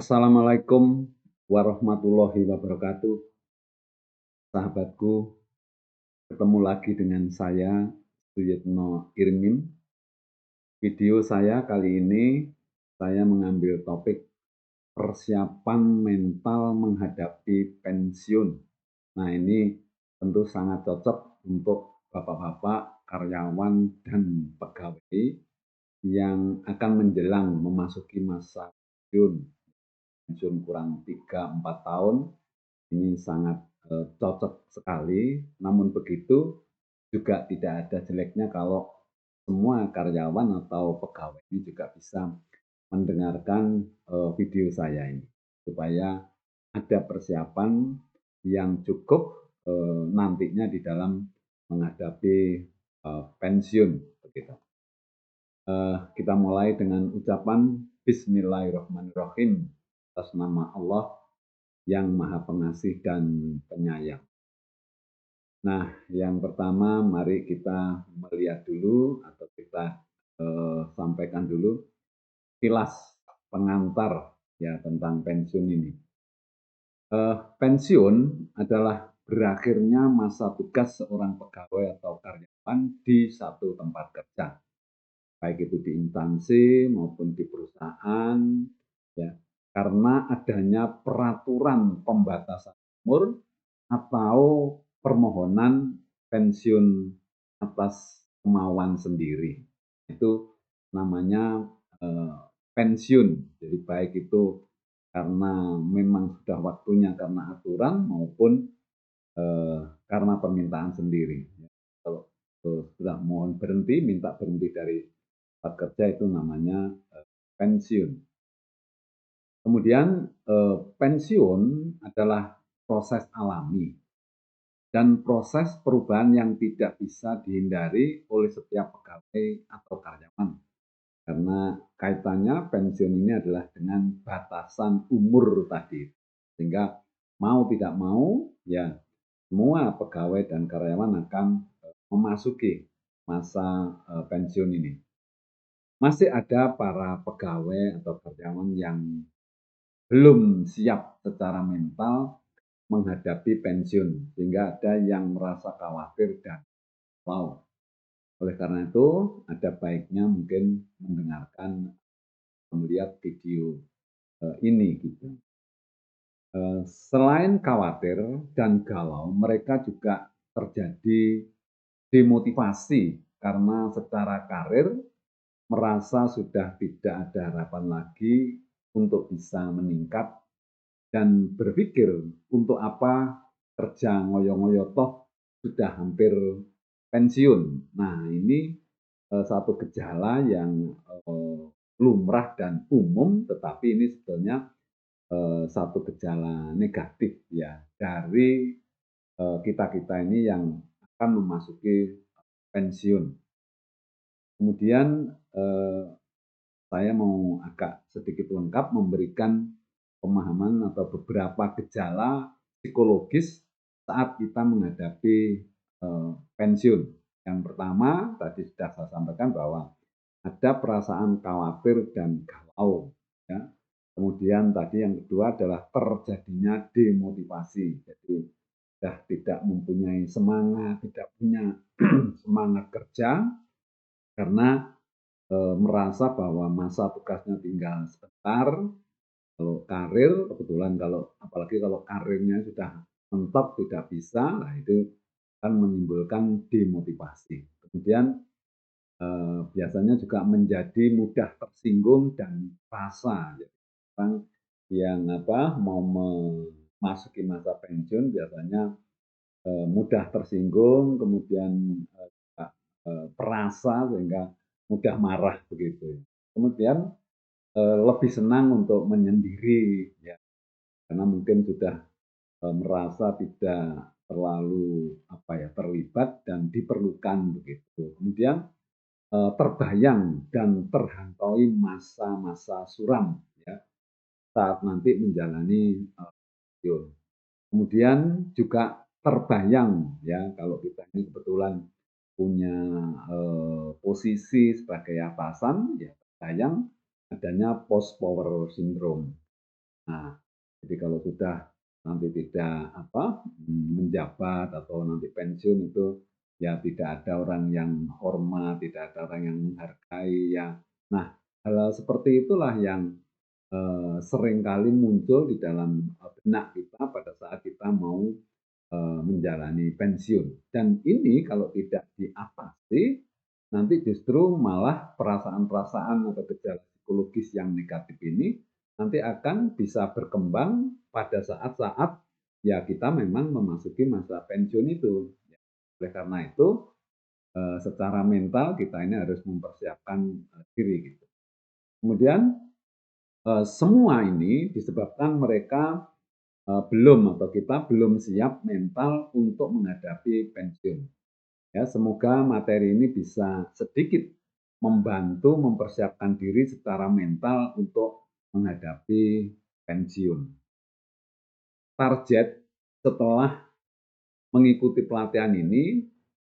Assalamualaikum warahmatullahi wabarakatuh. Sahabatku, ketemu lagi dengan saya, Suyitno Irmin. Video saya kali ini, saya mengambil topik persiapan mental menghadapi pensiun. Nah, ini tentu sangat cocok untuk bapak-bapak, karyawan, dan pegawai yang akan menjelang memasuki masa pensiun. Pensiun kurang 3-4 tahun. Ini sangat cocok sekali, namun begitu juga tidak ada jeleknya kalau semua karyawan atau pegawai ini juga bisa mendengarkan video saya ini, supaya ada persiapan yang cukup nantinya di dalam menghadapi pensiun begitu. Kita mulai dengan ucapan Bismillahirrahmanirrahim atas nama Allah yang Maha Pengasih dan Penyayang. Nah, yang pertama mari kita melihat dulu atau kita sampaikan dulu kilas pengantar ya tentang pensiun ini. Pensiun adalah berakhirnya masa tugas seorang pegawai atau karyawan di satu tempat kerja, baik itu di instansi maupun di perusahaan, ya, karena adanya peraturan pembatasan umur atau permohonan pensiun atas kemauan sendiri. Itu namanya pensiun. Jadi baik itu karena memang sudah waktunya karena aturan maupun karena permintaan sendiri. Kalau sudah mohon berhenti, minta berhenti dari tempat kerja itu namanya pensiun. Kemudian pensiun adalah proses alami dan proses perubahan yang tidak bisa dihindari oleh setiap pegawai atau karyawan. Karena kaitannya pensiun ini adalah dengan batasan umur tadi. Sehingga mau tidak mau, ya semua pegawai dan karyawan akan memasuki masa pensiun ini. Masih ada para pegawai atau karyawan yang belum siap secara mental menghadapi pensiun, sehingga ada yang merasa khawatir dan wow. Oleh karena itu, ada baiknya mungkin mendengarkan, melihat video ini gitu. Selain khawatir dan galau, mereka juga terjadi demotivasi karena secara karir merasa sudah tidak ada harapan lagi untuk bisa meningkat dan berpikir untuk apa kerja ngoyo-ngoyo toh sudah hampir pensiun. Nah, ini satu gejala yang lumrah dan umum, tetapi ini sebetulnya satu gejala negatif ya dari kita-kita ini yang akan memasuki pensiun. Kemudian saya mau agak sedikit lengkap memberikan pemahaman atau beberapa gejala psikologis saat kita menghadapi pensiun. Yang pertama, tadi sudah saya sampaikan bahwa ada perasaan khawatir dan galau. Ya. Kemudian tadi yang kedua adalah terjadinya demotivasi. Jadi sudah tidak mempunyai semangat, tidak punya semangat kerja karena merasa bahwa masa tugasnya tinggal sebentar. Kalau karir, kebetulan kalau apalagi kalau karirnya sudah mentok tidak bisa, nah itu akan menimbulkan demotivasi. Kemudian biasanya juga menjadi mudah tersinggung dan rasa. Jadi, orang yang mau memasuki masa pensiun biasanya mudah tersinggung, kemudian perasa sehingga mudah marah begitu. Kemudian lebih senang untuk menyendiri ya, karena mungkin sudah merasa tidak terlalu terlibat dan diperlukan begitu. Kemudian terbayang dan terhantaui masa-masa suram ya saat nanti menjalani pensiun. Kemudian juga terbayang ya kalau kita ini kebetulan punya posisi sebagai atasan ya terbayang adanya post power syndrome. Nah, jadi kalau sudah nanti tidak menjabat atau nanti pensiun itu ya tidak ada orang yang hormat, tidak ada orang yang menghargai ya. Nah, hal-hal seperti itulah yang seringkali muncul di dalam benak kita pada saat kita mau menjalani pensiun. Dan ini kalau tidak diatasi, nanti justru malah perasaan-perasaan atau gejala psikologis yang negatif ini nanti akan bisa berkembang pada saat-saat ya kita memang memasuki masa pensiun itu. Ya, oleh karena itu, secara mental kita ini harus mempersiapkan diri gitu. Kemudian semua ini disebabkan mereka belum atau kita belum siap mental untuk menghadapi pensiun. Ya, semoga materi ini bisa sedikit membantu mempersiapkan diri secara mental untuk menghadapi pensiun. Target setelah mengikuti pelatihan ini,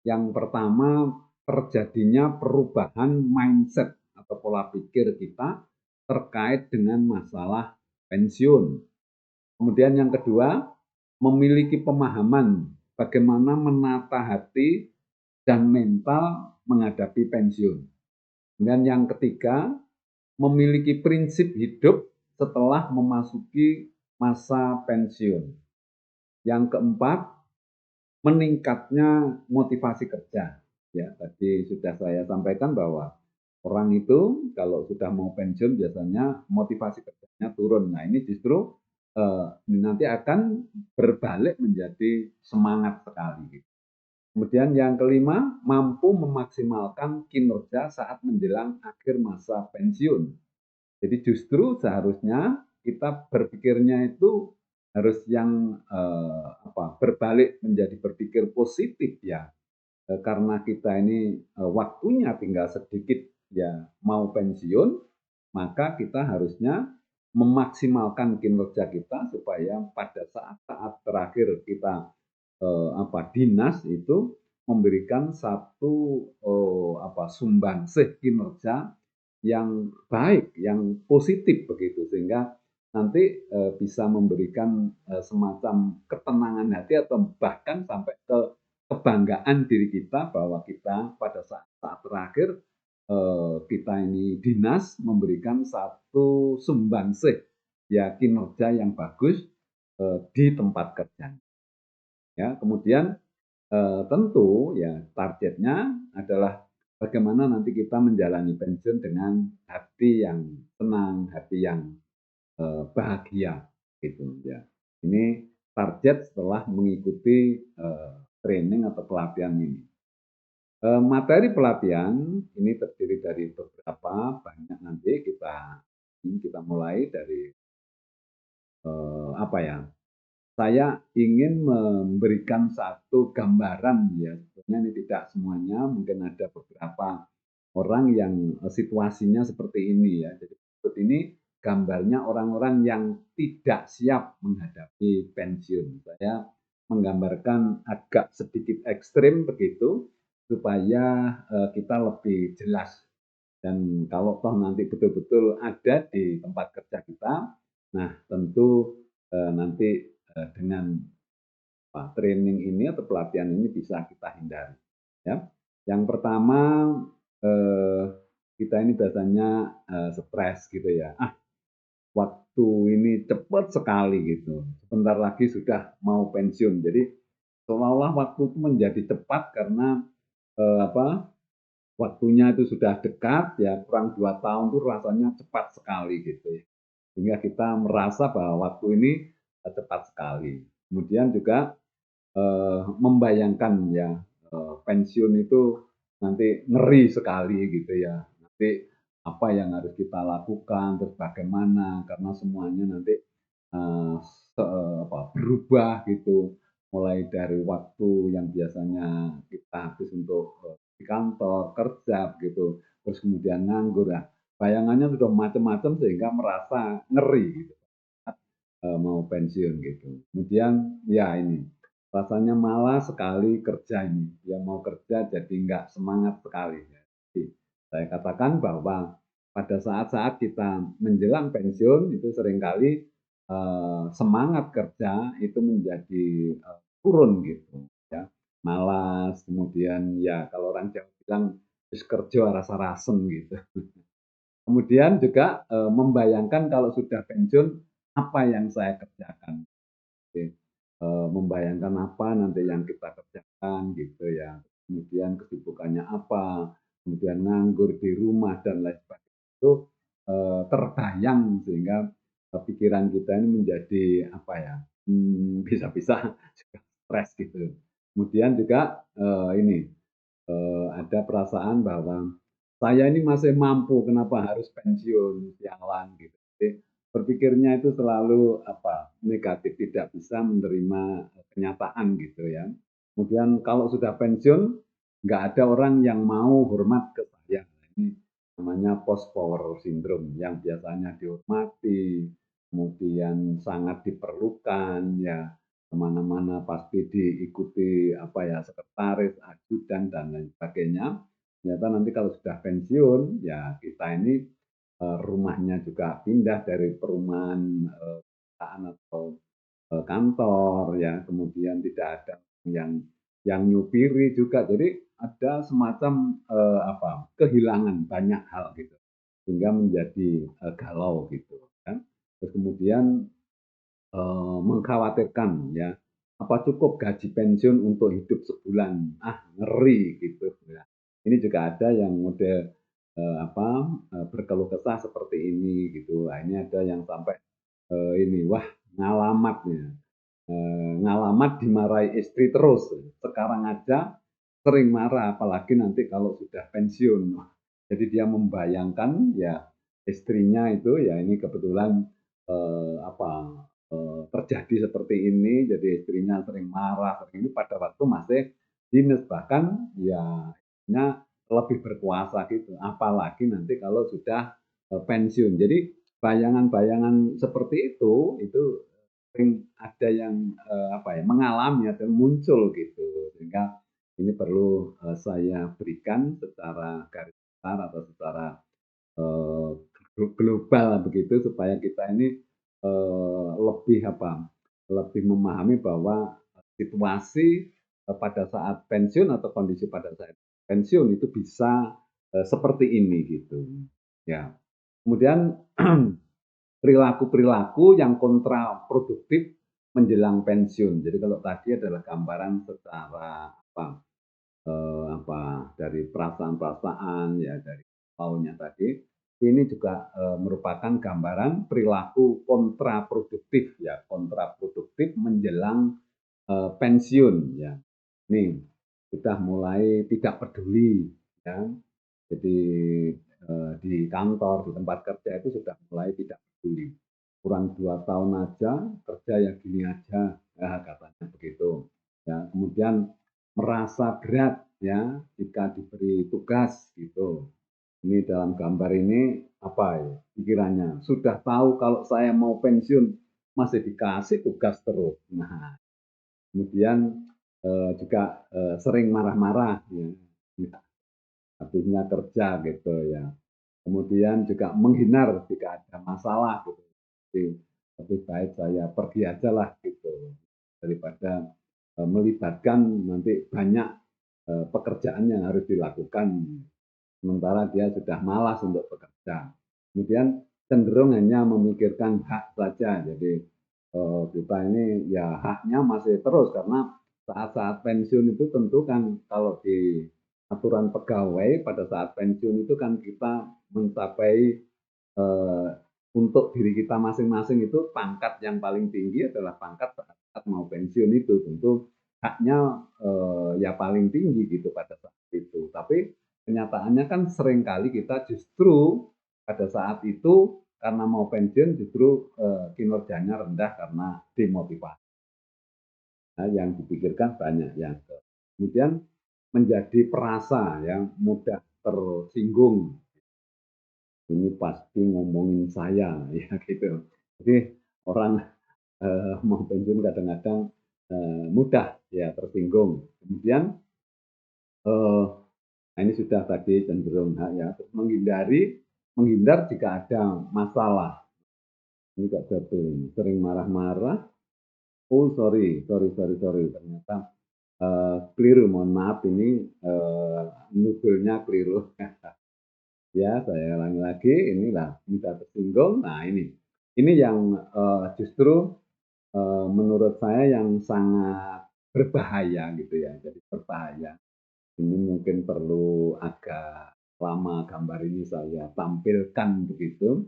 yang pertama terjadinya perubahan mindset atau pola pikir kita terkait dengan masalah pensiun. Kemudian yang kedua, memiliki pemahaman bagaimana menata hati dan mental menghadapi pensiun. Dan yang ketiga, memiliki prinsip hidup setelah memasuki masa pensiun. Yang keempat, meningkatnya motivasi kerja. Ya, tadi sudah saya sampaikan bahwa orang itu kalau sudah mau pensiun biasanya motivasi kerjanya turun. Nah, ini justru nanti akan berbalik menjadi semangat sekali. Kemudian yang kelima, mampu memaksimalkan kinerja saat menjelang akhir masa pensiun. Jadi justru seharusnya kita berpikirnya itu harus yang berbalik menjadi berpikir positif ya. Karena kita ini waktunya tinggal sedikit ya mau pensiun, maka kita harusnya memaksimalkan kinerja kita supaya pada saat-saat terakhir kita dinas itu memberikan satu sumbangsih kinerja yang baik, yang positif begitu sehingga nanti bisa memberikan semacam ketenangan hati atau bahkan sampai ke kebanggaan diri kita bahwa kita pada saat-saat terakhir kita ini dinas memberikan satu sumbangsih ya kinerja yang bagus di tempat kerja. Ya, kemudian tentu ya targetnya adalah bagaimana nanti kita menjalani pensiun dengan hati yang tenang, hati yang bahagia gitu ya. Ini target setelah mengikuti training atau pelatihan ini. Materi pelatihan ini terdiri dari beberapa banyak nanti kita mulai dari apa ya saya ingin memberikan satu gambaran ya, sebetulnya ini tidak semuanya, mungkin ada beberapa orang yang situasinya seperti ini ya. Jadi berikut ini gambarnya orang-orang yang tidak siap menghadapi pensiun. Saya menggambarkan agak sedikit ekstrim begitu supaya kita lebih jelas. Dan kalau toh nanti betul-betul ada di tempat kerja kita, nah tentu nanti dengan training ini atau pelatihan ini bisa kita hindari. Ya. Yang pertama eh, kita ini biasanya stres gitu ya. Waktu ini cepat sekali gitu. Sebentar lagi sudah mau pensiun. Jadi seolah-olah waktu itu menjadi cepat karena apa? Waktunya itu sudah dekat ya kurang 2 tahun itu rasanya cepat sekali gitu ya. Sehingga kita merasa bahwa waktu ini cepat sekali. Kemudian juga membayangkan ya pensiun itu nanti ngeri sekali gitu ya. Nanti apa yang harus kita lakukan, terus bagaimana, karena semuanya nanti eh, berubah gitu. Mulai dari waktu yang biasanya kita habis untuk di kantor, kerja gitu, terus kemudian nganggur. Nah, bayangannya sudah macam-macam sehingga merasa ngeri gitu. Mau pensiun gitu. Kemudian ya ini rasanya malas sekali kerja ini. Ya mau kerja jadi nggak semangat sekali. Jadi, saya katakan bahwa pada saat-saat kita menjelang pensiun itu seringkali semangat kerja itu menjadi turun gitu ya, malas, kemudian ya kalau orang Jawa bilang "wis kerja rasa rasem" gitu. Kemudian juga, membayangkan kalau sudah pensiun, apa yang saya kerjakan, oke, membayangkan apa nanti yang kita kerjakan gitu ya, kemudian kesibukannya apa, kemudian nganggur di rumah dan lain sebagainya itu, terbayang sehingga, pikiran kita ini menjadi apa ya, bisa-bisa juga stres gitu. Kemudian juga, ini, ada perasaan bahwa saya ini masih mampu, kenapa harus pensiun sialan gitu. Jadi berpikirnya itu selalu apa, negatif, tidak bisa menerima kenyataan gitu ya. Kemudian kalau sudah pensiun, nggak ada orang yang mau hormat ke saya. Ini namanya post power syndrome yang biasanya dihormati, kemudian sangat diperlukan ya, kemana-mana pasti diikuti apa ya, sekretaris, ajudan dan lain sebagainya. Ternyata nanti kalau sudah pensiun, ya kita ini rumahnya juga pindah dari perumahan perusahaan atau kantor ya, kemudian tidak ada yang nyupiri juga. Jadi ada semacam apa, kehilangan banyak hal gitu, sehingga menjadi galau gitu kan. Terus kemudian mengkhawatirkan ya, apa cukup gaji pensiun untuk hidup sebulan? Ah, ngeri gitu ya. Ini juga ada yang model, apa, berkeluh kesah seperti ini gitu. Nah, ini ada yang sampai, ini, wah ngalamat ya, ngalamat dimarahi istri terus, sekarang aja sering marah, apalagi nanti kalau sudah pensiun. Jadi dia membayangkan ya istrinya itu ya ini kebetulan, apa, terjadi seperti ini, jadi istrinya sering marah, sering ini pada waktu masih dinas, bahkan ya istrinya lebih berkuasa gitu, apalagi nanti kalau sudah, pensiun. Jadi bayangan-bayangan seperti itu sering ada yang, apa ya, mengalami atau muncul gitu, sehingga ini perlu, saya berikan secara garis besar atau secara, eee, global begitu supaya kita ini, lebih apa, lebih memahami bahwa situasi, pada saat pensiun atau kondisi pada saat pensiun itu bisa, seperti ini gitu, ya. Kemudian perilaku-perilaku yang kontraproduktif menjelang pensiun. Jadi kalau tadi adalah gambaran secara apa, apa, dari perasaan-perasaan ya, dari maunya tadi, ini juga, merupakan gambaran perilaku kontraproduktif ya, kontraproduktif menjelang, pensiun ya. Nih, sudah mulai tidak peduli ya, jadi, di kantor, di tempat kerja itu sudah mulai tidak peduli. Kurang 2 tahun aja, kerja ya gini aja, ya katanya begitu. Ya, kemudian merasa berat ya jika diberi tugas gitu. Ini dalam gambar ini apa ya pikirannya, sudah tahu kalau saya mau pensiun masih dikasih tugas terus. Nah, kemudian, juga, sering marah-marah ya, habisnya kerja gitu ya. Kemudian juga menghindar jika ada masalah gitu. Jadi lebih baik saya pergi aja lah gitu, daripada, melibatkan nanti banyak, pekerjaan yang harus dilakukan, sementara dia sudah malas untuk bekerja. Kemudian cenderung hanya memikirkan hak saja. Jadi, kita ini ya haknya masih terus karena saat-saat pensiun itu tentu kan kalau di aturan pegawai pada saat pensiun itu kan kita mencapai, eee, untuk diri kita masing-masing itu pangkat yang paling tinggi adalah pangkat saat mau pensiun itu. Tentu haknya, ya paling tinggi gitu pada saat itu. Tapi kenyataannya kan seringkali kita justru pada saat itu karena mau pensiun justru, kinerjanya rendah karena demotivasi. Nah, yang dipikirkan banyak yang kemudian menjadi perasa yang mudah tersinggung, ini pasti ngomongin saya, ya gitu. Jadi orang, mau pensiun kadang-kadang, mudah ya tersinggung. Kemudian, nah ini sudah tadi cenderung ya, terus menghindar jika ada masalah. Ini Kak double ini, sering marah-marah. Oh sorry, ternyata keliru, mohon maaf ini nudulnya keliru. Ya, saya ulangi lagi, inilah mudah tersinggung. Nah ini yang justru menurut saya yang sangat berbahaya gitu ya, jadi berbahaya. Ini mungkin perlu agak lama gambar ini saya tampilkan begitu,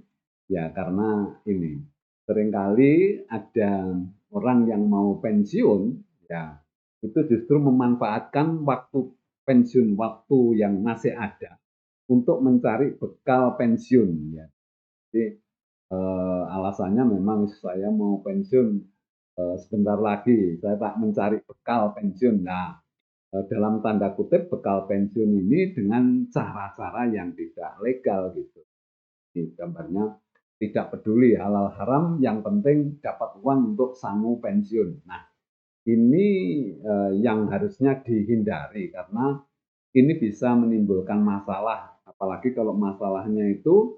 ya karena ini, seringkali ada orang yang mau pensiun, ya itu justru memanfaatkan waktu pensiun, waktu yang masih ada untuk mencari bekal pensiun ya. Jadi alasannya memang saya mau pensiun sebentar lagi, saya tak mencari bekal pensiun. Nah, dalam tanda kutip bekal pensiun ini dengan cara-cara yang tidak legal gitu. Ini gambarnya tidak peduli halal haram, yang penting dapat uang untuk sangu pensiun. Nah, ini yang harusnya dihindari karena ini bisa menimbulkan masalah, apalagi kalau masalahnya itu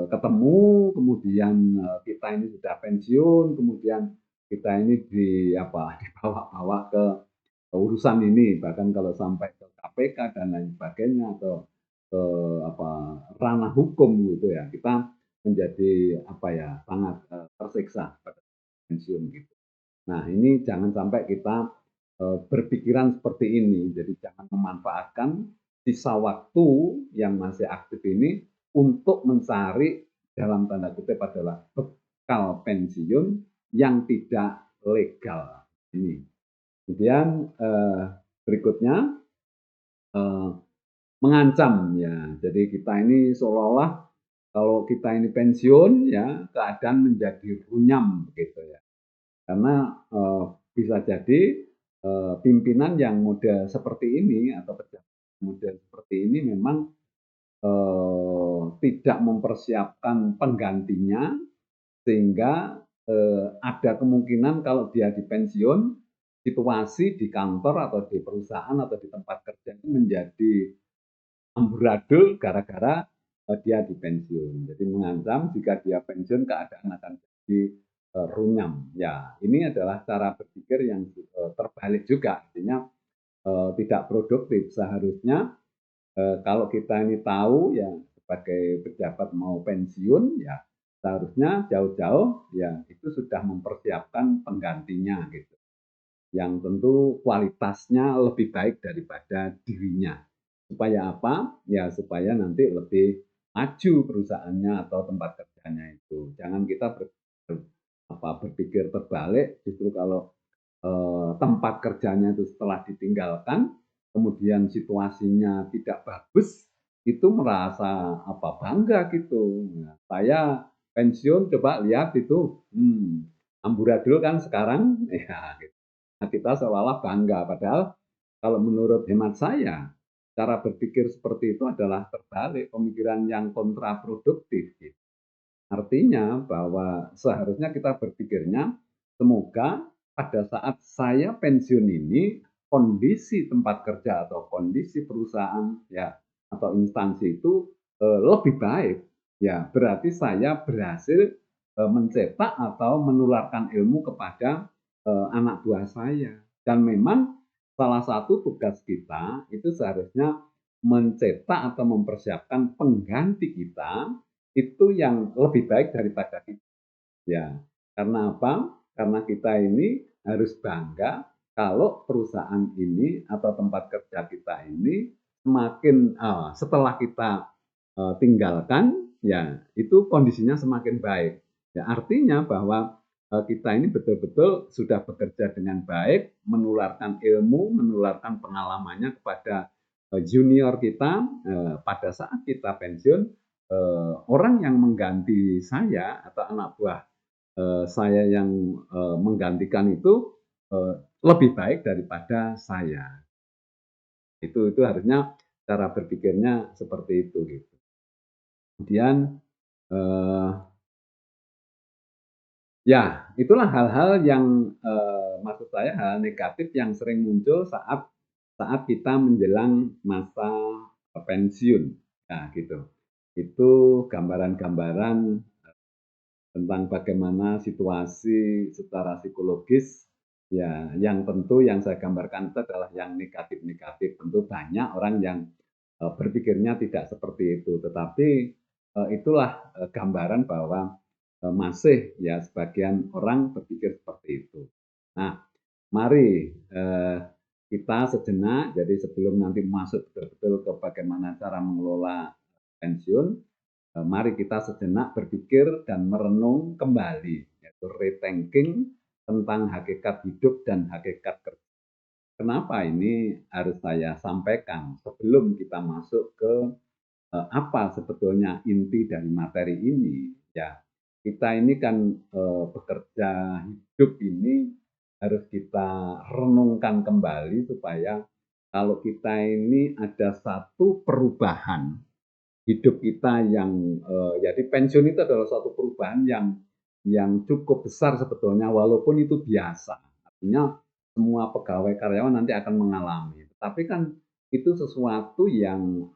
ketemu, kemudian kita ini sudah pensiun, kemudian kita ini dibawa-bawa ke urusan ini, bahkan kalau sampai ke KPK dan lain sebagainya atau ke ranah hukum gitu ya, kita menjadi sangat tersiksa pada pensiun gitu. Nah ini jangan sampai kita berpikiran seperti ini, jadi jangan memanfaatkan sisa waktu yang masih aktif ini untuk mencari dalam tanda kutip adalah bekal pensiun yang tidak legal ini. Kemudian berikutnya eh, mengancam ya. Jadi kita ini seolah-olah kalau kita ini pensiun ya keadaan menjadi runyam begitu ya. Karena bisa jadi pimpinan yang model seperti ini atau pejabat model seperti ini memang tidak mempersiapkan penggantinya sehingga ada kemungkinan kalau dia di pensiun, situasi di kantor atau di perusahaan atau di tempat kerja itu menjadi amburadul gara-gara dia di pensiun. Jadi mengancam jika dia pensiun keadaan akan jadi runyam. Ya, ini adalah cara berpikir yang terbalik juga, artinya tidak produktif. Seharusnya kalau kita ini tahu ya sebagai pejabat mau pensiun ya seharusnya jauh-jauh ya itu sudah mempersiapkan penggantinya gitu. Yang tentu kualitasnya lebih baik daripada dirinya. Supaya apa? Ya supaya nanti lebih maju perusahaannya atau tempat kerjanya itu. Jangan kita berpikir terbalik, justru kalau tempat kerjanya itu setelah ditinggalkan, kemudian situasinya tidak bagus, itu merasa bangga gitu. Nah, saya pensiun, coba lihat itu, amburadul kan sekarang, ya. Gitu. Nah, kita seolah-olah bangga, padahal kalau menurut hemat saya, cara berpikir seperti itu adalah terbalik, pemikiran yang kontraproduktif. Gitu. Artinya bahwa seharusnya kita berpikirnya, semoga pada saat saya pensiun ini, kondisi tempat kerja atau kondisi perusahaan ya atau instansi itu lebih baik. Ya, berarti saya berhasil mencetak atau menularkan ilmu kepada anak buah saya. Dan memang salah satu tugas kita itu seharusnya mencetak atau mempersiapkan pengganti kita itu yang lebih baik daripada kita. Ya, karena apa? Karena kita ini harus bangga kalau perusahaan ini atau tempat kerja kita ini semakin setelah kita tinggalkan, ya itu kondisinya semakin baik. Ya, artinya bahwa kita ini betul-betul sudah bekerja dengan baik, menularkan ilmu, menularkan pengalamannya kepada junior kita pada saat kita pensiun, orang yang mengganti saya atau anak buah saya yang menggantikan itu lebih baik daripada saya. Itu harusnya cara berpikirnya seperti itu gitu. Kemudian ya itulah hal-hal yang maksud saya hal negatif yang sering muncul saat saat kita menjelang masa pensiun. Nah gitu. Itu gambaran-gambaran tentang bagaimana situasi secara psikologis, ya yang tentu yang saya gambarkan itu adalah yang negatif-negatif. Tentu banyak orang yang berpikirnya tidak seperti itu, tetapi itulah gambaran bahwa masih ya sebagian orang berpikir seperti itu. Nah, mari kita sejenak, jadi sebelum nanti masuk betul-betul ke bagaimana cara mengelola pensiun, mari kita sejenak berpikir dan merenung kembali, yaitu rethinking tentang hakikat hidup dan hakikat kerja. Kenapa ini harus saya sampaikan sebelum kita masuk ke apa sebetulnya inti dari materi ini? Ya, kita ini kan bekerja hidup ini harus kita renungkan kembali supaya kalau kita ini ada satu perubahan hidup kita yang jadi pensiun itu adalah suatu perubahan yang cukup besar sebetulnya walaupun itu biasa. Artinya semua pegawai karyawan nanti akan mengalami. Tapi kan itu sesuatu yang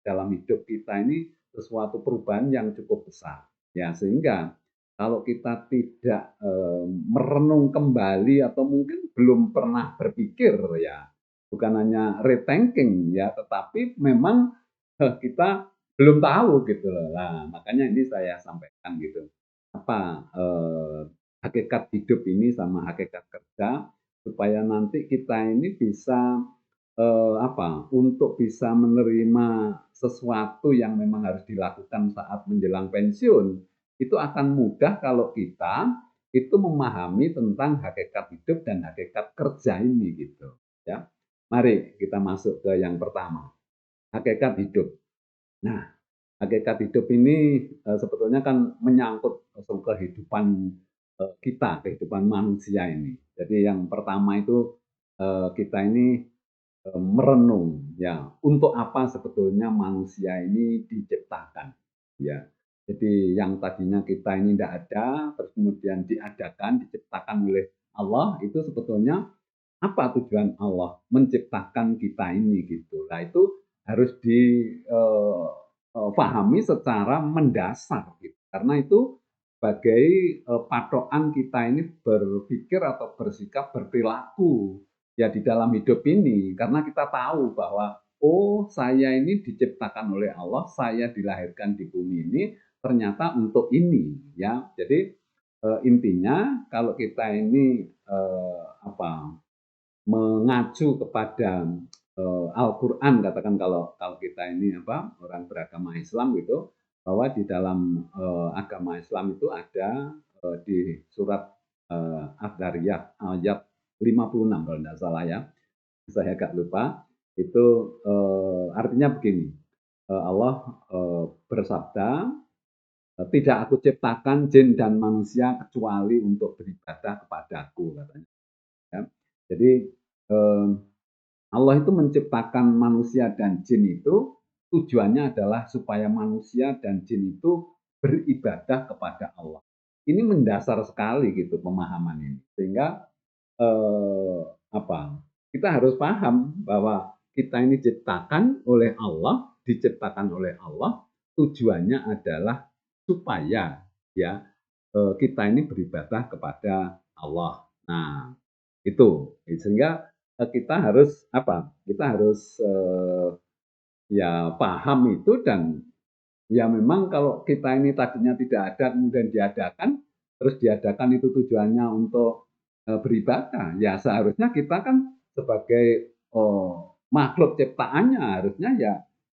dalam hidup kita ini sesuatu perubahan yang cukup besar. Ya, sehingga kalau kita tidak merenung kembali atau mungkin belum pernah berpikir ya, bukan hanya rethinking ya, tetapi memang kita belum tahu gitu loh. Nah, makanya ini saya sampaikan gitu. Apa hakikat hidup ini sama hakikat kerja supaya nanti kita ini bisa apa untuk bisa menerima sesuatu yang memang harus dilakukan saat menjelang pensiun itu akan mudah kalau kita itu memahami tentang hakikat hidup dan hakikat kerja ini gitu ya. Mari kita masuk ke yang pertama, hakikat hidup. Nah, hakikat hidup ini sebetulnya kan menyangkut kehidupan kita, kehidupan manusia ini. Jadi yang pertama itu kita ini merenung ya, untuk apa sebetulnya manusia ini diciptakan ya. Jadi yang tadinya kita ini tidak ada, terus kemudian diadakan, diciptakan oleh Allah, itu sebetulnya apa tujuan Allah menciptakan kita ini gitu. Nah itu harus dipahami secara mendasar gitu. Karena itu sebagai patokan kita ini berpikir atau bersikap berperilaku ya di dalam hidup ini. Karena kita tahu bahwa oh saya ini diciptakan oleh Allah, saya dilahirkan di bumi ini ternyata untuk ini ya. Jadi intinya kalau kita ini apa mengacu kepada Al-Qur'an katakan kalau kalau kita ini apa orang beragama Islam gitu bahwa di dalam agama Islam itu ada di surat Ad-Dariyat ayat 56 kalau tidak salah ya. Saya agak lupa. Itu artinya begini. Allah bersabda, "Tidak aku ciptakan jin dan manusia kecuali untuk beribadah kepadaku," katanya. Ya. Jadi eh, Allah itu menciptakan manusia dan jin itu tujuannya adalah supaya manusia dan jin itu beribadah kepada Allah. Ini mendasar sekali gitu pemahaman ini. Sehingga eh, apa? Kita harus paham bahwa kita ini diciptakan oleh Allah, diciptakan oleh Allah, tujuannya adalah supaya ya kita ini beribadah kepada Allah. Nah, itu sehingga kita harus apa? Kita harus ya paham itu dan ya memang kalau kita ini tadinya tidak ada kemudian diadakan, terus diadakan itu tujuannya untuk beribadah, ya seharusnya kita kan sebagai makhluk ciptaannya harusnya ya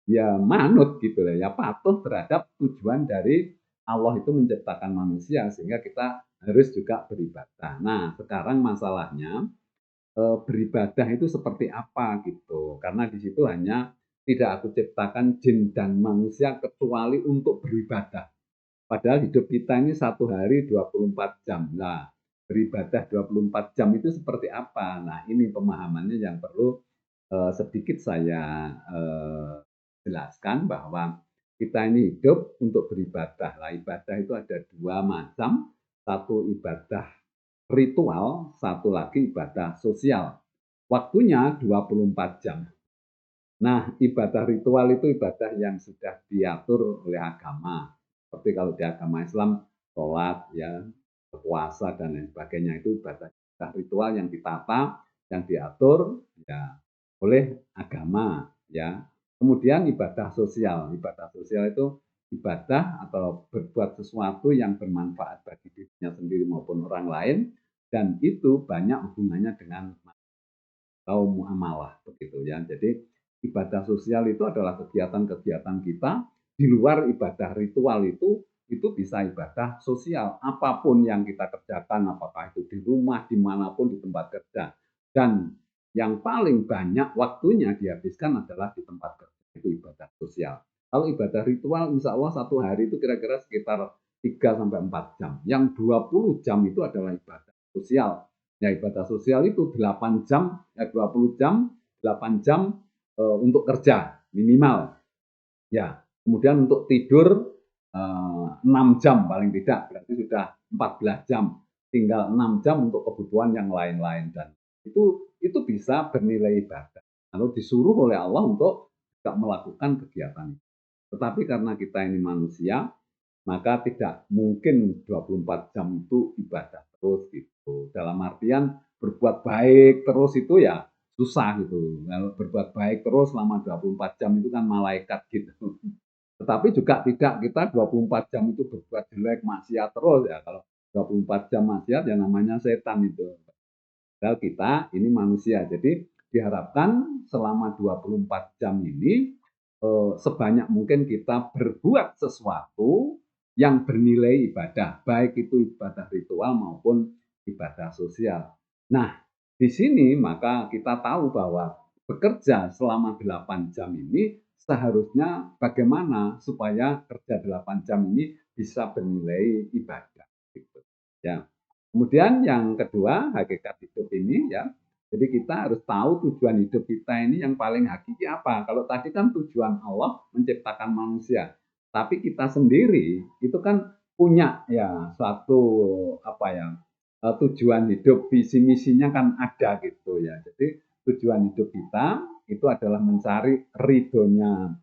ya manut gitu ya patuh terhadap tujuan dari Allah itu menciptakan manusia sehingga kita harus juga beribadah. Nah, sekarang masalahnya beribadah itu seperti apa gitu. Karena di situ hanya tidak aku ciptakan jin dan manusia kecuali untuk beribadah. Padahal hidup kita ini satu hari 24 jam. Nah, beribadah 24 jam itu seperti apa? Nah, ini pemahamannya yang perlu sedikit saya jelaskan bahwa kita ini hidup untuk beribadah. Nah, ibadah itu ada dua macam. Satu ibadah ritual, satu lagi ibadah sosial. Waktunya 24 jam. Nah, ibadah ritual itu ibadah yang sudah diatur oleh agama. Seperti kalau di agama Islam, sholat, ya, berpuasa dan lain sebagainya itu ibadah ritual yang ditata, yang diatur ya oleh agama ya. Kemudian ibadah sosial itu ibadah atau berbuat sesuatu yang bermanfaat bagi dirinya sendiri maupun orang lain dan itu banyak hubungannya dengan kaum muamalah begitu ya. Jadi ibadah sosial itu adalah kegiatan-kegiatan kita di luar ibadah ritual itu bisa ibadah sosial. Apapun yang kita kerjakan, apakah itu di rumah, dimanapun, di tempat kerja. Dan yang paling banyak waktunya dihabiskan adalah di tempat kerja, itu ibadah sosial. Kalau ibadah ritual, insya Allah satu hari itu kira-kira sekitar 3 sampai 4 jam. Yang 20 jam itu adalah ibadah sosial. Ya, ibadah sosial itu 8 jam, ya 20 jam, 8 jam untuk kerja minimal. Ya, kemudian untuk tidur 6 jam paling tidak, berarti sudah 14 jam. Tinggal 6 jam untuk kebutuhan yang lain-lain dan itu bisa bernilai ibadah. Lalu disuruh oleh Allah untuk tidak melakukan kegiatan. Tetapi karena kita ini manusia, maka tidak mungkin 24 jam itu ibadah terus gitu. Dalam artian berbuat baik terus itu ya susah gitu. Kalau berbuat baik terus selama 24 jam itu kan malaikat gitu. Tetapi juga tidak kita 24 jam itu berbuat jelek, maksiat terus ya. Kalau 24 jam maksiat ya namanya setan itu. Padahal kita ini manusia. Jadi diharapkan selama 24 jam ini sebanyak mungkin kita berbuat sesuatu yang bernilai ibadah, baik itu ibadah ritual maupun ibadah sosial. Nah, di sini maka kita tahu bahwa bekerja selama 8 jam ini seharusnya bagaimana supaya kerja 8 jam ini bisa bernilai ibadah. Gitu. Ya. Kemudian yang kedua, hakikat hidup ini ya. Jadi kita harus tahu tujuan hidup kita ini yang paling hakiki apa. Kalau tadi kan tujuan Allah menciptakan manusia. Tapi kita sendiri itu kan punya ya suatu apa ya tujuan hidup, visi misinya kan ada gitu ya. Jadi tujuan hidup kita itu adalah mencari ridhonya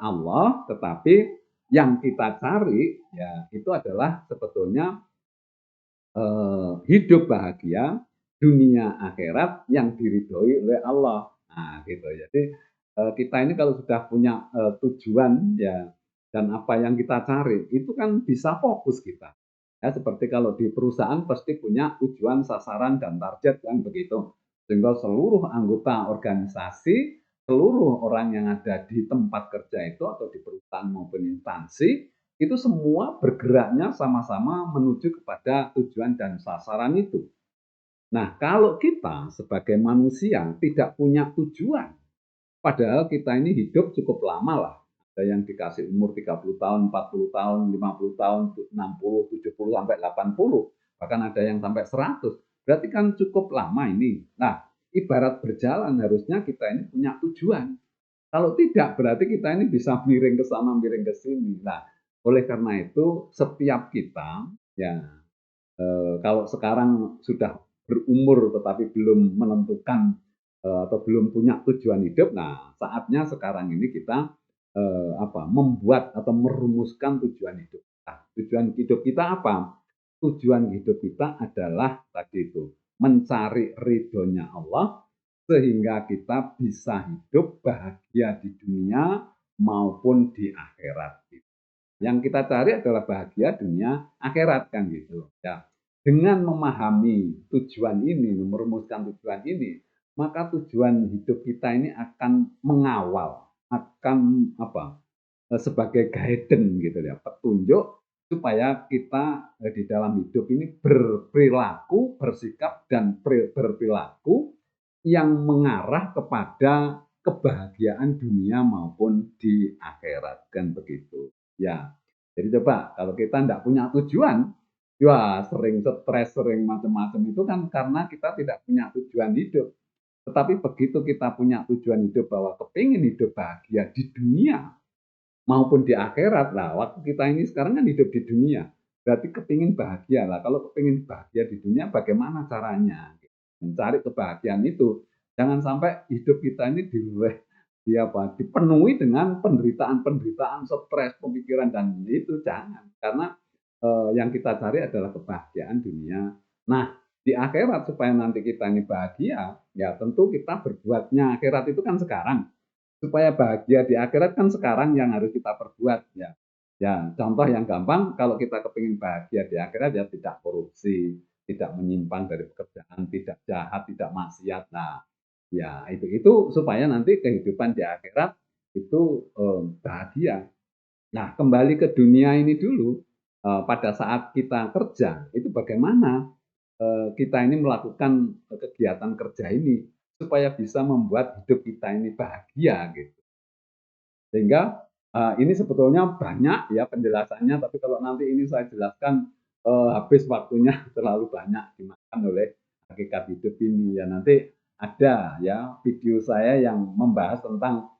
Allah, tetapi yang kita cari ya itu adalah sebetulnya hidup bahagia dunia akhirat yang diridhoi oleh Allah. Nah, gitu. Jadi kita ini kalau sudah punya tujuan ya dan apa yang kita cari itu kan bisa fokus kita. Ya, seperti kalau di perusahaan pasti punya tujuan, sasaran dan target kan begitu. Sehingga seluruh anggota organisasi, seluruh orang yang ada di tempat kerja itu atau di perusahaan maupun instansi itu semua bergeraknya sama-sama menuju kepada tujuan dan sasaran itu. Nah, kalau kita sebagai manusia tidak punya tujuan, padahal kita ini hidup cukup lama lah. Ada yang dikasih umur 30 tahun, 40 tahun, 50 tahun, 60, 70 sampai 80, bahkan ada yang sampai 100. Berarti kan cukup lama ini. Nah, ibarat berjalan harusnya kita ini punya tujuan. Kalau tidak berarti kita ini bisa miring ke sana, miring ke sini. Nah, oleh karena itu setiap kita ya kalau sekarang sudah berumur tetapi belum menentukan atau belum punya tujuan hidup, nah saatnya sekarang ini kita membuat atau merumuskan tujuan hidup kita. Tujuan hidup kita apa? Tujuan hidup kita adalah tadi itu mencari ridhonya Allah sehingga kita bisa hidup bahagia di dunia maupun di akhirat. Yang kita cari adalah bahagia dunia akhirat kan gitu. Ya. Dengan memahami tujuan ini, merumuskan tujuan ini, maka tujuan hidup kita ini akan mengawal, akan sebagai guidance gitu ya, petunjuk supaya kita di dalam hidup ini berperilaku, bersikap dan berperilaku yang mengarah kepada kebahagiaan dunia maupun di akhirat kan begitu. Ya, jadi coba kalau kita tidak punya tujuan, ya sering stres, sering macam-macam itu kan karena kita tidak punya tujuan hidup. Tetapi begitu kita punya tujuan hidup bahwa kepingin hidup bahagia di dunia maupun di akhirat lah. Waktu kita ini sekarang kan hidup di dunia, berarti kepingin bahagia lah. Kalau kepingin bahagia di dunia, bagaimana caranya? Mencari kebahagiaan itu. Jangan sampai hidup kita ini dipenuhi dengan penderitaan-penderitaan, stres, pemikiran dan itu jangan. Karena yang kita cari adalah kebahagiaan dunia. Nah, di akhirat supaya nanti kita ini bahagia, ya tentu kita berbuatnya akhirat itu kan sekarang. Supaya bahagia di akhirat kan sekarang yang harus kita perbuat ya. Ya, contoh yang gampang kalau kita kepingin bahagia di akhirat ya tidak korupsi, tidak menyimpang dari pekerjaan, tidak jahat, tidak maksiat. Nah, ya itu supaya nanti kehidupan di akhirat itu bahagia. Nah, kembali ke dunia ini dulu, pada saat kita kerja, itu bagaimana kita ini melakukan kegiatan kerja ini supaya bisa membuat hidup kita ini bahagia gitu. Sehingga ini sebetulnya banyak ya penjelasannya, tapi kalau nanti ini saya jelaskan habis waktunya terlalu banyak dimakan oleh hakikat hidup ini. Ya nanti ada ya video saya yang membahas tentang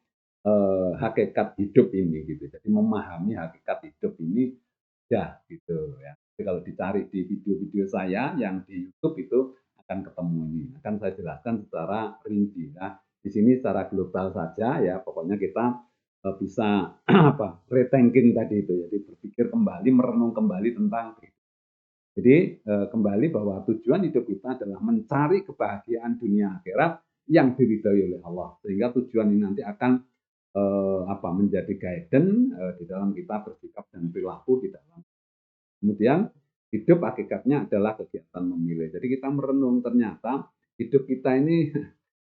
hakikat hidup ini gitu. Jadi memahami hakikat hidup ini ya gitu ya. Jadi kalau dicari di video-video saya yang di YouTube itu akan ketemu ini. Akan saya jelaskan secara rinci. Nah, di sini secara global saja ya. Pokoknya kita bisa apa rethinking tadi itu. Jadi berpikir kembali, merenung kembali tentang itu. Jadi kembali bahwa tujuan hidup kita adalah mencari kebahagiaan dunia akhirat yang diridhai oleh Allah. Sehingga tujuan ini nanti akan menjadi guidance di dalam kita bersikap dan perilaku di dalam. Kemudian hidup hakikatnya adalah kegiatan memilih. Jadi kita merenung ternyata hidup kita ini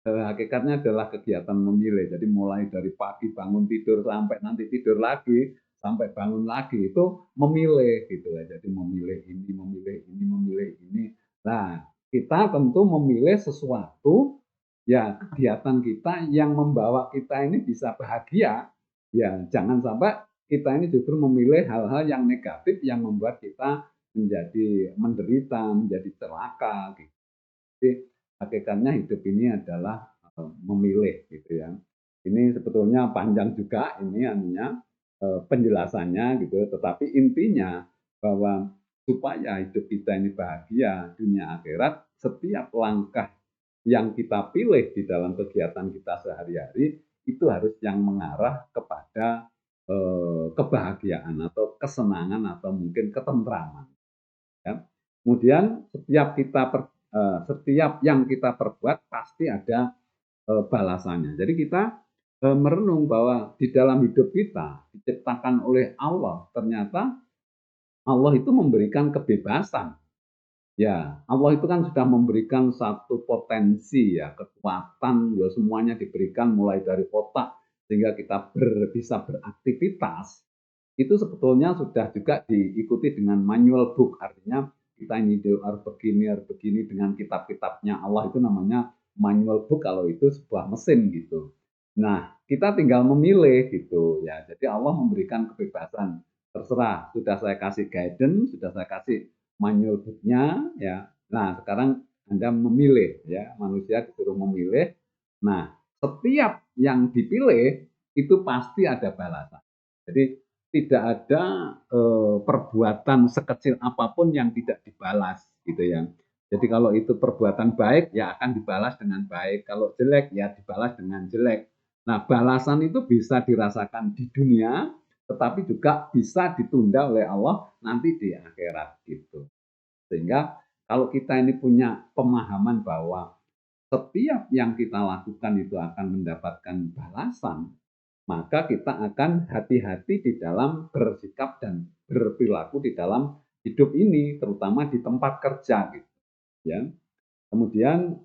hakikatnya adalah kegiatan memilih. Jadi mulai dari pagi bangun tidur sampai nanti tidur lagi, sampai bangun lagi itu memilih gitu ya. Jadi memilih ini, memilih ini, memilih ini. Nah, kita tentu memilih sesuatu ya kegiatan kita yang membawa kita ini bisa bahagia. Ya, jangan sampai kita ini justru memilih hal-hal yang negatif yang membuat kita menjadi menderita, menjadi celaka gitu. Jadi hakikatnya hidup ini adalah memilih gitu ya. Ini sebetulnya panjang juga ini anunya penjelasannya gitu, tetapi intinya bahwa supaya hidup kita ini bahagia dunia akhirat, setiap langkah yang kita pilih di dalam kegiatan kita sehari-hari itu harus yang mengarah kepada kebahagiaan atau kesenangan atau mungkin ketentraman. Ya. Kemudian setiap yang kita perbuat pasti ada balasannya. Jadi kita merenung bahwa di dalam hidup kita diciptakan oleh Allah, ternyata Allah itu memberikan kebebasan. Ya, Allah itu kan sudah memberikan satu potensi ya, kekuatan ya semuanya diberikan mulai dari otak sehingga kita bisa beraktivitas. Itu sebetulnya sudah juga diikuti dengan manual book, artinya kita ini harus begini dengan kitab-kitabnya Allah itu namanya manual book kalau itu sebuah mesin gitu. Nah, kita tinggal memilih gitu ya. Jadi Allah memberikan kebebasan. Terserah, sudah saya kasih guidance, sudah saya kasih manual book-nya ya. Nah, sekarang Anda memilih ya, manusia disuruh memilih. Nah, setiap yang dipilih itu pasti ada balasan. Jadi tidak ada perbuatan sekecil apapun yang tidak dibalas gitu ya. Jadi kalau itu perbuatan baik ya akan dibalas dengan baik, kalau jelek ya dibalas dengan jelek. Nah, balasan itu bisa dirasakan di dunia, tetapi juga bisa ditunda oleh Allah nanti di akhirat gitu. Sehingga kalau kita ini punya pemahaman bahwa setiap yang kita lakukan itu akan mendapatkan balasan, maka kita akan hati-hati di dalam bersikap dan berperilaku di dalam hidup ini, terutama di tempat kerja gitu ya. Kemudian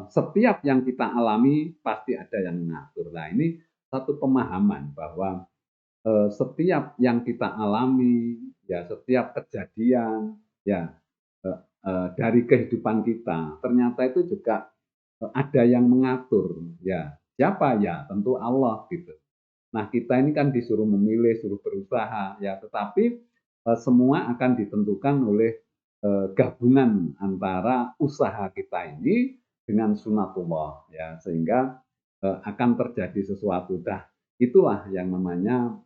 setiap yang kita alami pasti ada yang mengatur. Nah, ini satu pemahaman bahwa setiap yang kita alami, ya setiap kejadian, ya dari kehidupan kita, ternyata itu juga ada yang mengatur. Ya, siapa ya? Tentu Allah gitu. Nah, kita ini kan disuruh memilih, suruh berusaha, ya, tetapi semua akan ditentukan oleh gabungan antara usaha kita ini dengan sunatullah, ya, sehingga akan terjadi sesuatu. Dah, itulah yang namanya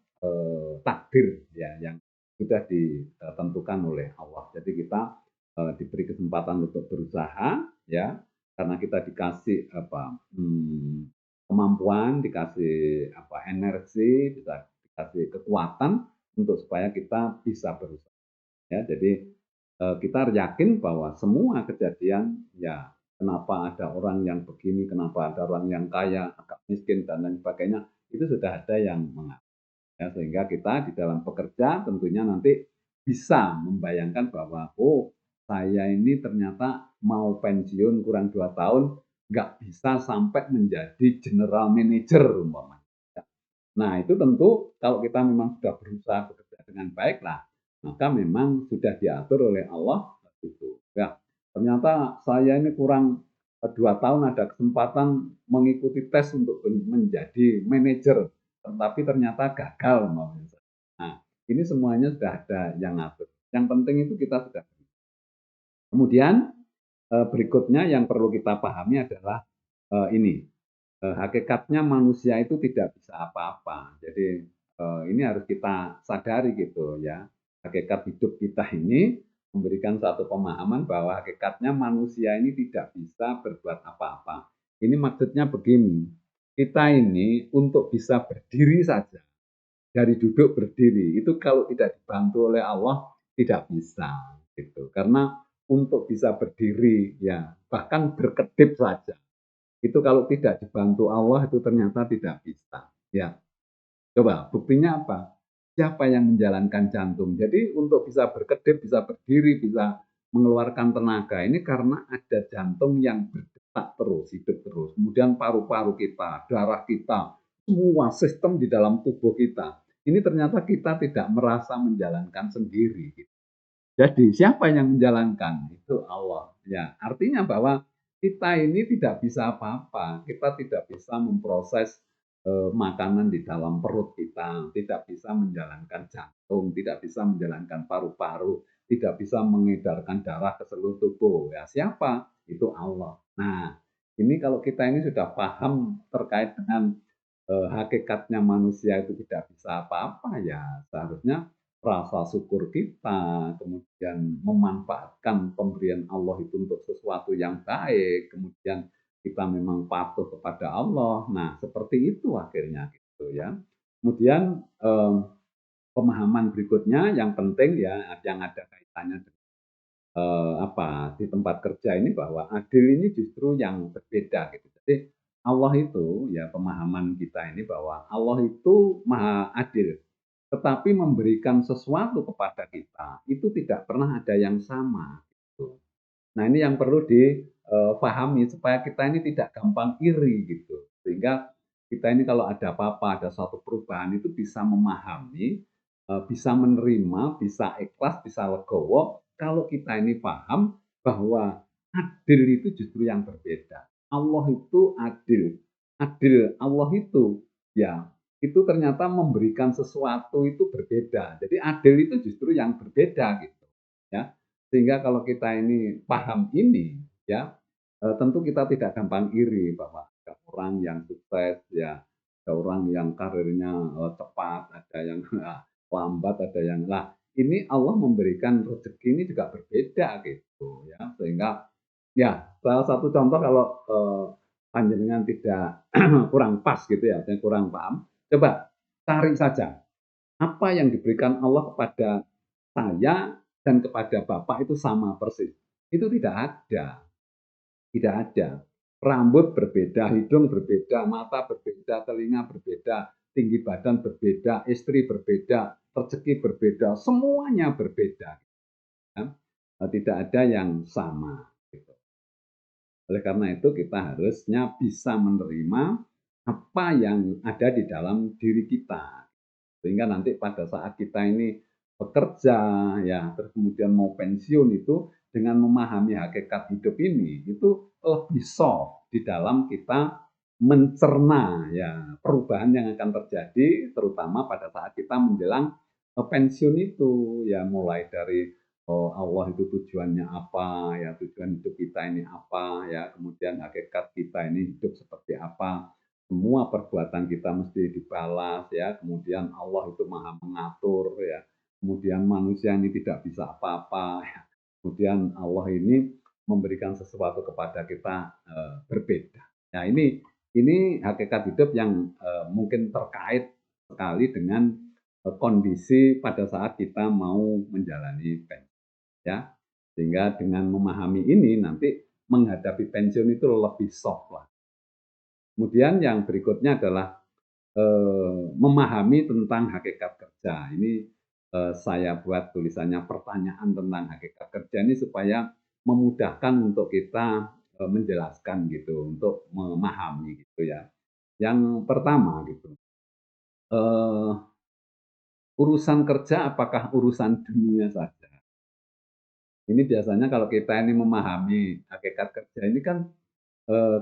takdir, ya, yang sudah ditentukan oleh Allah. Jadi kita diberi kesempatan untuk berusaha, ya, karena kita dikasih kemampuan, dikasih energi, dikasih kekuatan untuk supaya kita bisa berusaha. Ya, jadi kita yakin bahwa semua kejadian, ya kenapa ada orang yang begini, kenapa ada orang yang kaya, agak miskin dan lain sebagainya, itu sudah ada yang mengatur. Ya, sehingga kita di dalam bekerja tentunya nanti bisa membayangkan bahwa, oh saya ini ternyata mau pensiun kurang 2 tahun, nggak bisa sampai menjadi general manager umpamanya. Nah, itu tentu kalau kita memang sudah berusaha bekerja dengan baik lah, maka memang sudah diatur oleh Allah gitu. Ya, ternyata saya ini kurang 2 tahun ada kesempatan mengikuti tes untuk menjadi manajer, tetapi ternyata gagal mau. Nah, ini semuanya sudah ada yang ngatur. Yang penting itu kita sudah. Kemudian berikutnya yang perlu kita pahami adalah ini, hakikatnya manusia itu tidak bisa apa-apa. Jadi ini harus kita sadari gitu ya. Hakikat hidup kita ini memberikan satu pemahaman bahwa hakikatnya manusia ini tidak bisa berbuat apa-apa. Ini maksudnya begini, kita ini untuk bisa berdiri saja, dari duduk berdiri, itu kalau tidak dibantu oleh Allah tidak bisa gitu. Karena untuk bisa berdiri ya bahkan berkedip saja itu kalau tidak dibantu Allah itu ternyata tidak bisa. Ya, coba buktinya apa? Siapa yang menjalankan jantung? Jadi untuk bisa berkedip, bisa berdiri, bisa mengeluarkan tenaga ini karena ada jantung yang berdetak terus, hidup terus. Kemudian paru-paru kita, darah kita, semua sistem di dalam tubuh kita. Ini ternyata kita tidak merasa menjalankan sendiri. Jadi siapa yang menjalankan? Itu Allah. Ya, artinya bahwa kita ini tidak bisa apa-apa. Kita tidak bisa memproses makanan di dalam perut kita, tidak bisa menjalankan jantung, tidak bisa menjalankan paru-paru, tidak bisa mengedarkan darah ke seluruh tubuh. Ya, siapa? Itu Allah. Nah, ini kalau kita ini sudah paham terkait dengan hakikatnya manusia itu tidak bisa apa-apa, ya seharusnya rasa syukur kita, kemudian memanfaatkan pemberian Allah itu untuk sesuatu yang baik, kemudian kita memang patuh kepada Allah. Nah, seperti itu akhirnya gitu ya. Kemudian pemahaman berikutnya yang penting ya yang ada kaitannya dengan di tempat kerja ini bahwa adil ini justru yang berbeda gitu. Jadi Allah itu ya pemahaman kita ini bahwa Allah itu maha adil. Tetapi memberikan sesuatu kepada kita, itu tidak pernah ada yang sama, gitu. Nah, ini yang perlu dipahami supaya kita ini tidak gampang iri, gitu. Sehingga kita ini kalau ada apa-apa, ada suatu perubahan itu bisa memahami, bisa menerima, bisa ikhlas, bisa legowo, kalau kita ini paham bahwa adil itu justru yang berbeda. Allah itu adil. Adil Allah itu, ya itu ternyata memberikan sesuatu itu berbeda. Jadi adil itu justru yang berbeda gitu ya. Sehingga kalau kita ini paham ini ya tentu kita tidak gampang iri bahwa ada orang yang sukses ya, ada orang yang karirnya cepat, ada yang lambat, ada yang lah ini Allah memberikan rezeki ini juga berbeda gitu ya. Sehingga ya salah satu contoh kalau panjenengan tidak kurang pas gitu ya, kurang paham, coba cari saja apa yang diberikan Allah kepada saya dan kepada Bapak itu sama persis. Itu tidak ada, tidak ada. Rambut berbeda, hidung berbeda, mata berbeda, telinga berbeda, tinggi badan berbeda, istri berbeda, rezeki berbeda, semuanya berbeda. Ya. Tidak ada yang sama. Gitu. Oleh karena itu kita harusnya bisa menerima apa yang ada di dalam diri kita. Sehingga nanti pada saat kita ini bekerja, ya terus kemudian mau pensiun itu dengan memahami hakikat hidup ini, itu lebih soft di dalam kita mencerna ya perubahan yang akan terjadi terutama pada saat kita menjelang pensiun itu ya mulai dari Allah itu tujuannya apa ya tujuan hidup kita ini apa ya kemudian hakikat kita ini hidup seperti apa semua perbuatan kita mesti dibalas ya kemudian Allah itu maha mengatur ya kemudian manusia ini tidak bisa apa-apa ya. Kemudian Allah ini memberikan sesuatu kepada kita berbeda. Nah ini hakikat hidup yang mungkin terkait sekali dengan kondisi pada saat kita mau menjalani pensiun ya. Sehingga dengan memahami ini nanti menghadapi pensiun itu lebih soft lah. Kemudian yang berikutnya adalah memahami tentang hakikat kerja. Ini saya buat tulisannya pertanyaan tentang hakikat kerja ini supaya memudahkan untuk kita menjelaskan gitu, untuk memahami gitu ya. Yang pertama gitu, eh, urusan kerja apakah urusan dunia saja? Ini biasanya kalau kita ini memahami hakikat kerja ini kan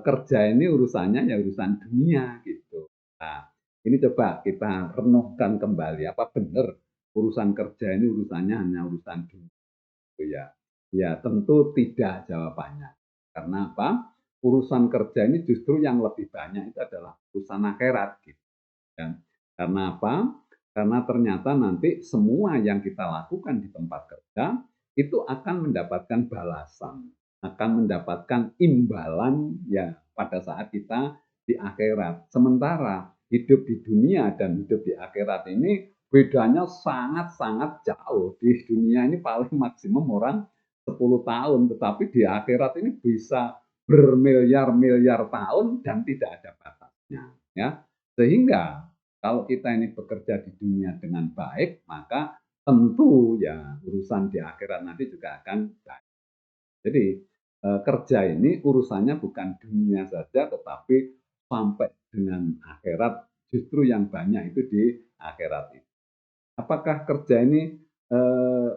kerja ini urusannya ya urusan dunia gitu. Nah, ini coba kita renungkan kembali, apa benar urusan kerja ini urusannya hanya urusan dunia gitu ya? Ya tentu tidak jawabannya. Karena apa? Urusan kerja ini justru yang lebih banyak itu adalah urusan akhirat gitu kan. Karena apa? Karena ternyata nanti semua yang kita lakukan di tempat kerja itu akan mendapatkan balasan, akan mendapatkan imbalan ya pada saat kita di akhirat. Sementara hidup di dunia dan hidup di akhirat ini bedanya sangat-sangat jauh. Di dunia ini paling maksimum orang 10 tahun, tetapi di akhirat ini bisa bermiliar-miliar tahun dan tidak ada batasnya ya. Sehingga kalau kita ini bekerja di dunia dengan baik, maka tentu ya urusan di akhirat nanti juga akan baik. Jadi kerja ini urusannya bukan dunia saja, tetapi sampai dengan akhirat justru yang banyak itu di akhirat itu. Apakah kerja ini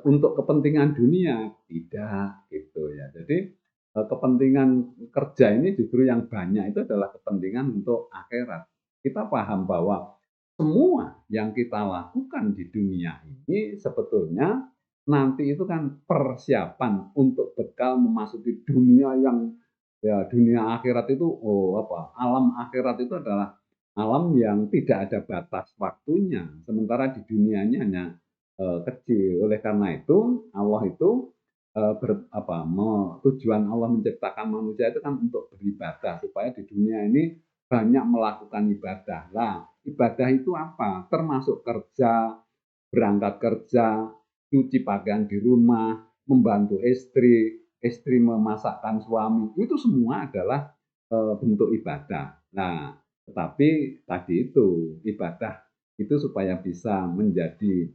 untuk kepentingan dunia? Tidak, gitu ya. Jadi kepentingan kerja ini justru yang banyak itu adalah kepentingan untuk akhirat. Kita paham bahwa semua yang kita lakukan di dunia ini sebetulnya nanti itu kan persiapan untuk bekal memasuki dunia yang ya dunia akhirat itu alam akhirat itu adalah alam yang tidak ada batas waktunya, sementara di dunianya hanya kecil. Oleh karena itu Allah itu tujuan Allah menciptakan manusia itu kan untuk beribadah supaya di dunia ini banyak melakukan ibadah. Lah, ibadah itu apa? Termasuk kerja, berangkat kerja, cuci pakaian di rumah, membantu istri, istri memasakkan suami. Itu semua adalah bentuk ibadah. Nah, tetapi tadi itu ibadah itu supaya bisa menjadi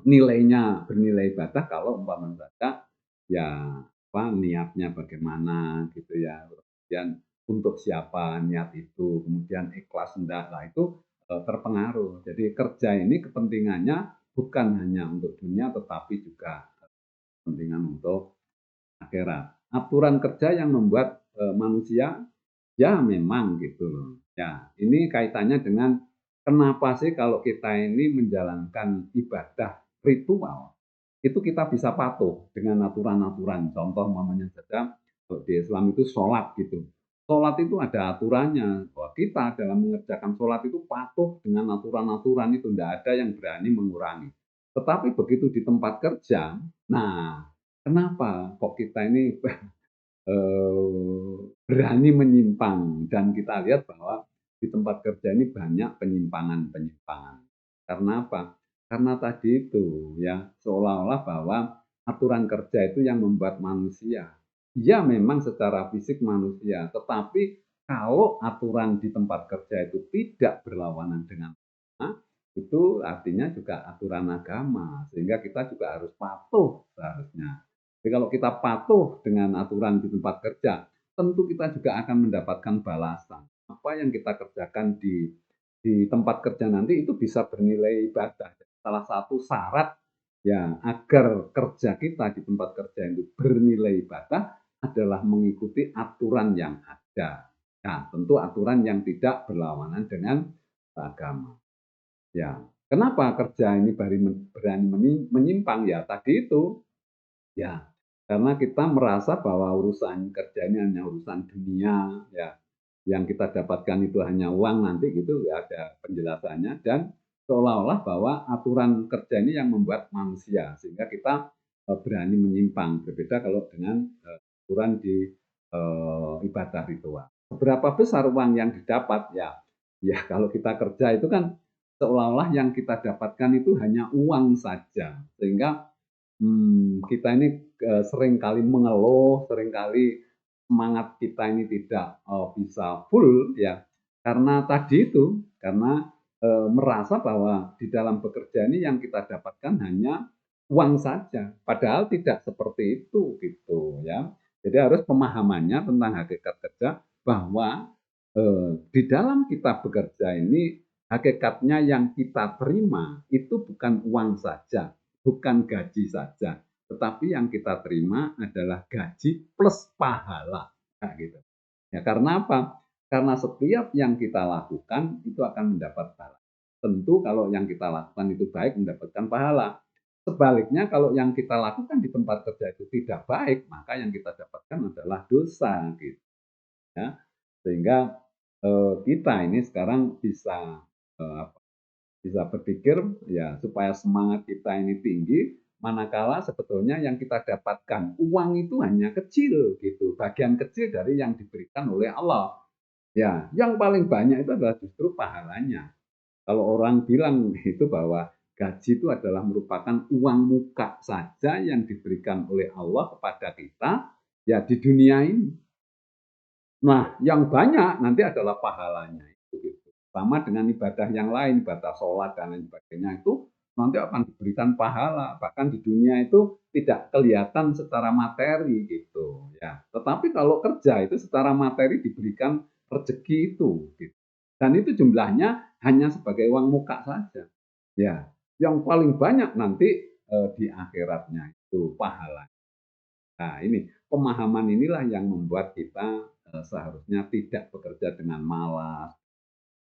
nilainya bernilai ibadah kalau umpamanya saja ya apa niatnya bagaimana gitu ya. Kemudian untuk siapa niat itu, kemudian ikhlas enggak lah itu terpengaruh. Jadi kerja ini kepentingannya bukan hanya untuk dunia tetapi juga kepentingan untuk akhirat. Aturan kerja yang membuat manusia ya memang gitu loh. Ya, ini kaitannya dengan kenapa sih kalau kita ini menjalankan ibadah ritual, itu kita bisa patuh dengan aturan-aturan. Contoh umpamanya saja kalau di Islam itu sholat gitu. Sholat itu ada aturannya, bahwa kita dalam mengerjakan sholat itu patuh dengan aturan-aturan itu, tidak ada yang berani mengurangi. Tetapi begitu di tempat kerja, nah kenapa kok kita ini berani menyimpang dan kita lihat bahwa di tempat kerja ini banyak penyimpangan-penyimpangan. Karena apa? Karena tadi itu ya seolah-olah bahwa aturan kerja itu yang membuat manusia. Ya memang secara fisik manusia, tetapi kalau aturan di tempat kerja itu tidak berlawanan dengan agama, itu artinya juga aturan agama, sehingga kita juga harus patuh seharusnya. Jadi kalau kita patuh dengan aturan di tempat kerja, tentu kita juga akan mendapatkan balasan. Apa yang kita kerjakan di tempat kerja nanti itu bisa bernilai ibadah. Salah satu syarat ya agar kerja kita di tempat kerja itu bernilai ibadah adalah mengikuti aturan yang ada. Ya, tentu aturan yang tidak berlawanan dengan agama. Ya, kenapa kerja ini berani menyimpang? Ya, tadi itu ya, karena kita merasa bahwa urusan kerja ini hanya urusan dunia, ya, yang kita dapatkan itu hanya uang nanti gitu, ya ada penjelasannya dan seolah-olah bahwa aturan kerja ini yang membuat manusia sehingga kita berani menyimpang. Berbeda kalau dengan aturan di ibadah ritual. Seberapa besar uang yang didapat ya, ya kalau kita kerja itu kan seolah-olah yang kita dapatkan itu hanya uang saja. Sehingga kita ini seringkali mengeluh, seringkali semangat kita ini tidak bisa full ya, karena tadi itu, karena merasa bahwa di dalam bekerja ini yang kita dapatkan hanya uang saja, padahal tidak seperti itu gitu ya. Jadi harus pemahamannya tentang hakikat kerja bahwa di dalam kita bekerja ini hakikatnya yang kita terima itu bukan uang saja, bukan gaji saja, tetapi yang kita terima adalah gaji plus pahala. Nah, gitu. Ya, karena apa? Karena setiap yang kita lakukan itu akan mendapat pahala. Tentu kalau yang kita lakukan itu baik mendapatkan pahala. Sebaliknya kalau yang kita lakukan di tempat kerja itu tidak baik, maka yang kita dapatkan adalah dosa gitu ya. Sehingga kita ini sekarang bisa bisa berpikir ya supaya semangat kita ini tinggi, manakala sebetulnya yang kita dapatkan uang itu hanya kecil gitu, bagian kecil dari yang diberikan oleh Allah. Ya, yang paling banyak itu adalah justru pahalanya. Kalau orang bilang itu bahwa gaji itu adalah merupakan uang muka saja yang diberikan oleh Allah kepada kita ya di dunia ini. Nah, yang banyak nanti adalah pahalanya itu gitu. Sama dengan ibadah yang lain, ibadah sholat dan lain sebagainya itu nanti akan diberikan pahala, bahkan di dunia itu tidak kelihatan secara materi gitu ya. Tetapi kalau kerja itu secara materi diberikan rezeki itu gitu. Dan itu jumlahnya hanya sebagai uang muka saja. Ya, yang paling banyak nanti di akhiratnya itu pahala. Nah, ini pemahaman inilah yang membuat kita seharusnya tidak bekerja dengan malas,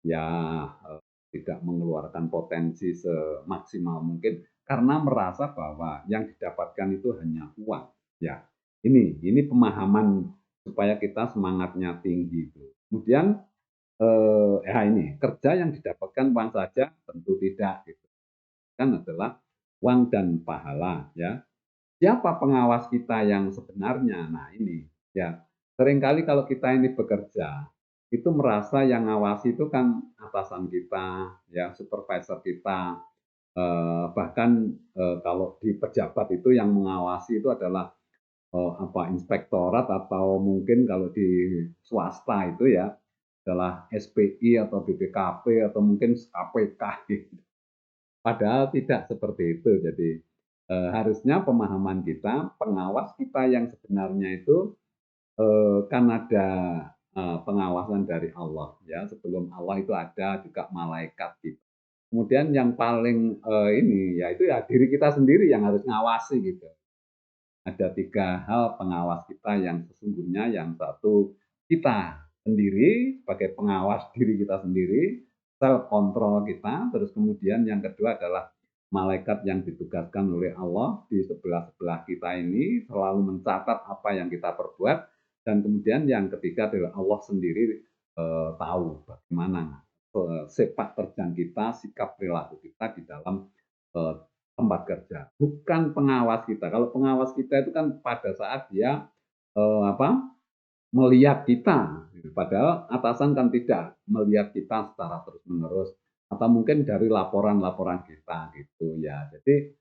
ya tidak mengeluarkan potensi semaksimal mungkin karena merasa bahwa yang didapatkan itu hanya uang. Ya, ini pemahaman supaya kita semangatnya tinggi. Kemudian ya ini kerja yang didapatkan uang saja tentu tidak gitu. Kan adalah uang dan pahala ya. Siapa pengawas kita yang sebenarnya? Nah ini, ya seringkali kalau kita ini bekerja, itu merasa yang ngawasi itu kan atasan kita, ya supervisor kita, bahkan kalau di pejabat itu yang mengawasi itu adalah inspektorat atau mungkin kalau di swasta itu ya adalah SPI atau BPKP atau mungkin KPK gitu. Padahal tidak seperti itu. Jadi harusnya pemahaman kita, pengawas kita yang sebenarnya itu kan ada pengawasan dari Allah ya. Sebelum Allah itu ada juga malaikat gitu. Kemudian yang paling ini yaitu ya diri kita sendiri yang harus ngawasi gitu. Ada 3 hal pengawas kita yang sesungguhnya, yang satu kita sendiri sebagai pengawas diri kita sendiri, self control kita, terus kemudian yang kedua adalah malaikat yang ditugaskan oleh Allah di sebelah-sebelah kita ini selalu mencatat apa yang kita perbuat, dan kemudian yang ketiga adalah Allah sendiri tahu bagaimana sepak terjang kita, sikap perilaku kita di dalam eh, tempat kerja, bukan pengawas kita. Kalau pengawas kita itu kan pada saat dia apa melihat kita, padahal atasan kan tidak melihat kita secara terus menerus atau mungkin dari laporan-laporan kita gitu ya. Jadi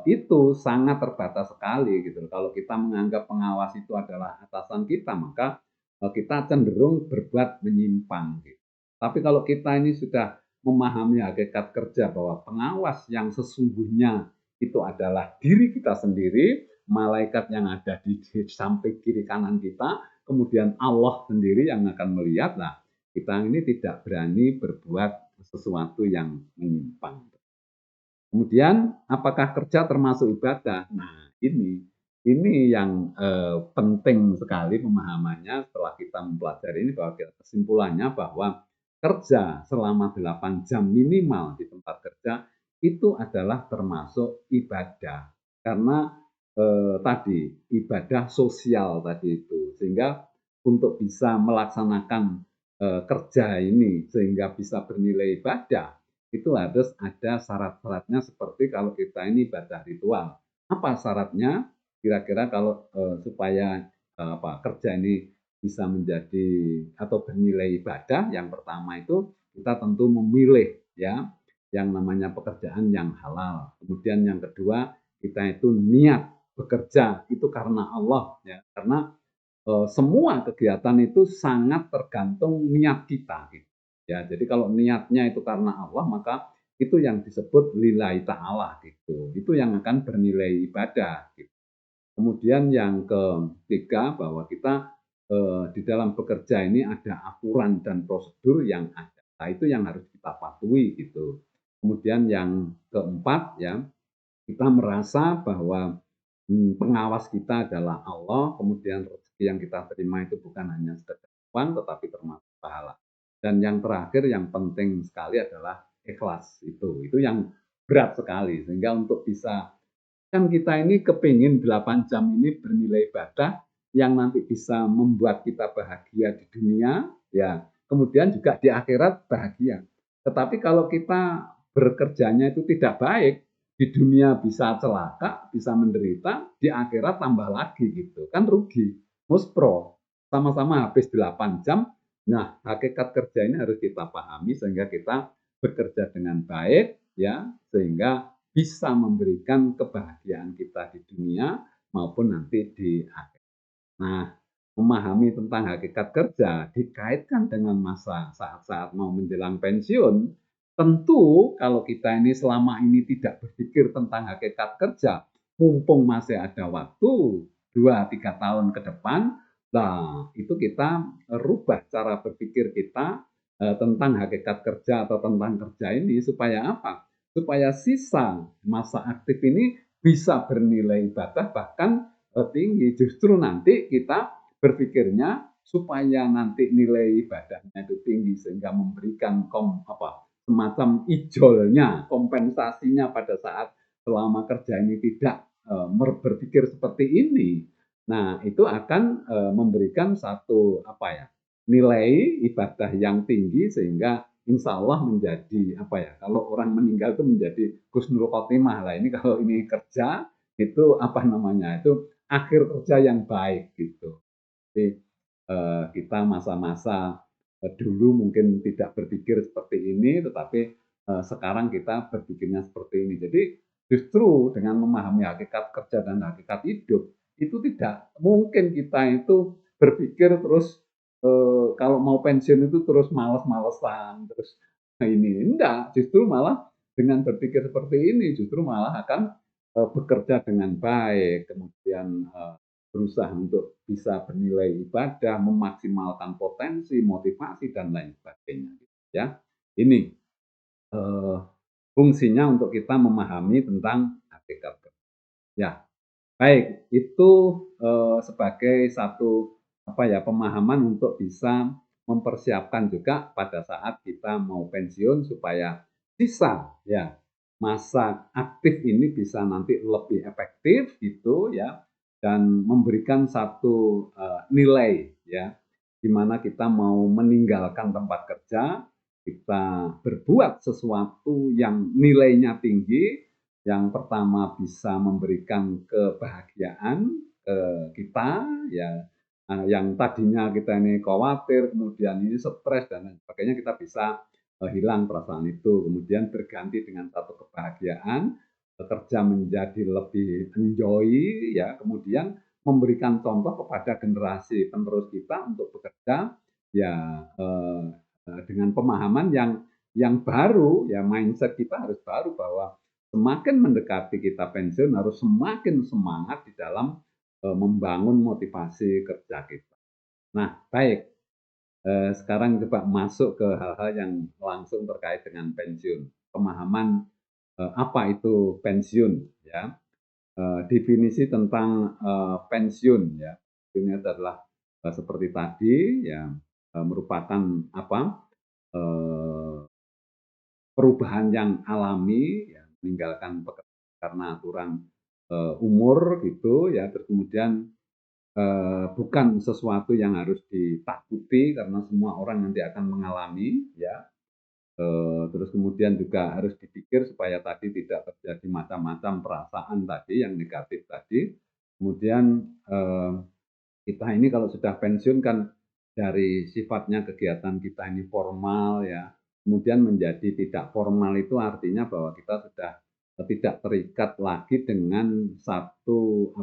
itu sangat terbatas sekali gitu. Kalau kita menganggap pengawas itu adalah atasan kita, maka kita cenderung berbuat menyimpang. Gitu. Tapi kalau kita ini sudah memahami hakikat kerja bahwa pengawas yang sesungguhnya itu adalah diri kita sendiri, malaikat yang ada di samping kiri kanan kita, kemudian Allah sendiri yang akan melihat. Nah, kita ini tidak berani berbuat sesuatu yang menyimpang. Kemudian apakah kerja termasuk ibadah? Nah, ini yang penting sekali pemahamannya setelah kita mempelajari ini, bahwa kesimpulannya bahwa kerja selama 8 jam minimal di tempat kerja itu adalah termasuk ibadah. Karena tadi ibadah sosial tadi itu, sehingga untuk bisa melaksanakan kerja ini sehingga bisa bernilai ibadah itu harus ada syarat-syaratnya, seperti kalau kita ini ibadah ritual. Apa syaratnya? Kira-kira kalau supaya kerja ini bisa menjadi atau bernilai ibadah, yang pertama itu kita tentu memilih ya yang namanya pekerjaan yang halal. Kemudian yang kedua, kita itu niat bekerja itu karena Allah ya, karena semua kegiatan itu sangat tergantung niat kita gitu. Ya, jadi kalau niatnya itu karena Allah, maka itu yang disebut lillahi ta'ala gitu. Itu yang akan bernilai ibadah gitu. Kemudian yang ketiga, bahwa kita di dalam bekerja ini ada aturan dan prosedur yang ada. Nah, itu yang harus kita patuhi gitu. Kemudian yang keempat ya, kita merasa bahwa pengawas kita adalah Allah, kemudian rezeki yang kita terima itu bukan hanya sekedar uang, tetapi termasuk pahala. Dan yang terakhir, yang penting sekali adalah ikhlas itu yang berat sekali, sehingga untuk bisa, kan kita ini kepingin 8 jam ini bernilai ibadah yang nanti bisa membuat kita bahagia di dunia, ya kemudian juga di akhirat bahagia. Tetapi kalau kita bekerjanya itu tidak baik, di dunia bisa celaka, bisa menderita, di akhirat tambah lagi gitu, kan rugi. Muspro, sama-sama habis 8 jam, nah hakikat kerja ini harus kita pahami sehingga kita bekerja dengan baik, ya sehingga bisa memberikan kebahagiaan kita di dunia maupun nanti di akhir. Nah, memahami tentang hakikat kerja dikaitkan dengan masa saat-saat mau menjelang pensiun, tentu kalau kita ini selama ini tidak berpikir tentang hakikat kerja, mumpung masih ada waktu 2-3 tahun ke depan, nah itu kita rubah cara berpikir kita tentang hakikat kerja atau tentang kerja ini supaya apa? Supaya sisa masa aktif ini bisa bernilai ibadah bahkan tinggi. Justru nanti kita berpikirnya supaya nanti nilai ibadahnya itu tinggi sehingga memberikan semacam ijolnya, kompensasinya pada saat selama kerja ini tidak berpikir seperti ini. Nah, itu akan memberikan satu nilai ibadah yang tinggi sehingga insya Allah menjadi kalau orang meninggal itu menjadi husnul khotimah lah. Ini kalau ini kerja itu itu akhir kerja yang baik gitu. Jadi kita masa-masa dulu mungkin tidak berpikir seperti ini, tetapi sekarang kita berpikirnya seperti ini. Jadi justru dengan memahami hakikat kerja dan hakikat hidup, itu tidak mungkin kita itu berpikir terus kalau mau pensiun itu terus males-malesan, terus ini enggak, justru malah dengan berpikir seperti ini, justru malah akan bekerja dengan baik, kemudian berusaha untuk bisa bernilai ibadah, memaksimalkan potensi, motivasi dan lain sebagainya. Ya, ini fungsinya untuk kita memahami tentang hakikat. Ya, baik itu sebagai satu pemahaman untuk bisa mempersiapkan juga pada saat kita mau pensiun supaya sisa ya masa aktif ini bisa nanti lebih efektif gitu ya dan memberikan satu nilai ya di mana kita mau meninggalkan tempat kerja, kita berbuat sesuatu yang nilainya tinggi, yang pertama bisa memberikan kebahagiaan ke kita ya, yang tadinya kita ini khawatir, kemudian ini stres dan lain sebagainya, kita bisa hilang perasaan itu, kemudian berganti dengan satu kebahagiaan, bekerja menjadi lebih enjoy ya, kemudian memberikan contoh kepada generasi penerus kita untuk bekerja ya dengan pemahaman yang baru ya, mindset kita harus baru bahwa semakin mendekati kita pensiun harus semakin semangat di dalam membangun motivasi kerja kita. Nah, baik. Sekarang coba masuk ke hal-hal yang langsung terkait dengan pensiun. Pemahaman apa itu pensiun ya. Definisi tentang pensiun ya. Ini adalah seperti tadi ya merupakan eh, perubahan yang alami ya, meninggalkan pekerjaan karena aturan umur gitu ya, terus kemudian bukan sesuatu yang harus ditakuti karena semua orang nanti akan mengalami ya. Terus kemudian juga harus dipikir supaya tadi tidak terjadi macam-macam perasaan tadi yang negatif tadi. Kemudian kita ini kalau sudah pensiun kan dari sifatnya kegiatan kita ini formal ya, kemudian menjadi tidak formal itu artinya bahwa kita sudah tidak terikat lagi dengan satu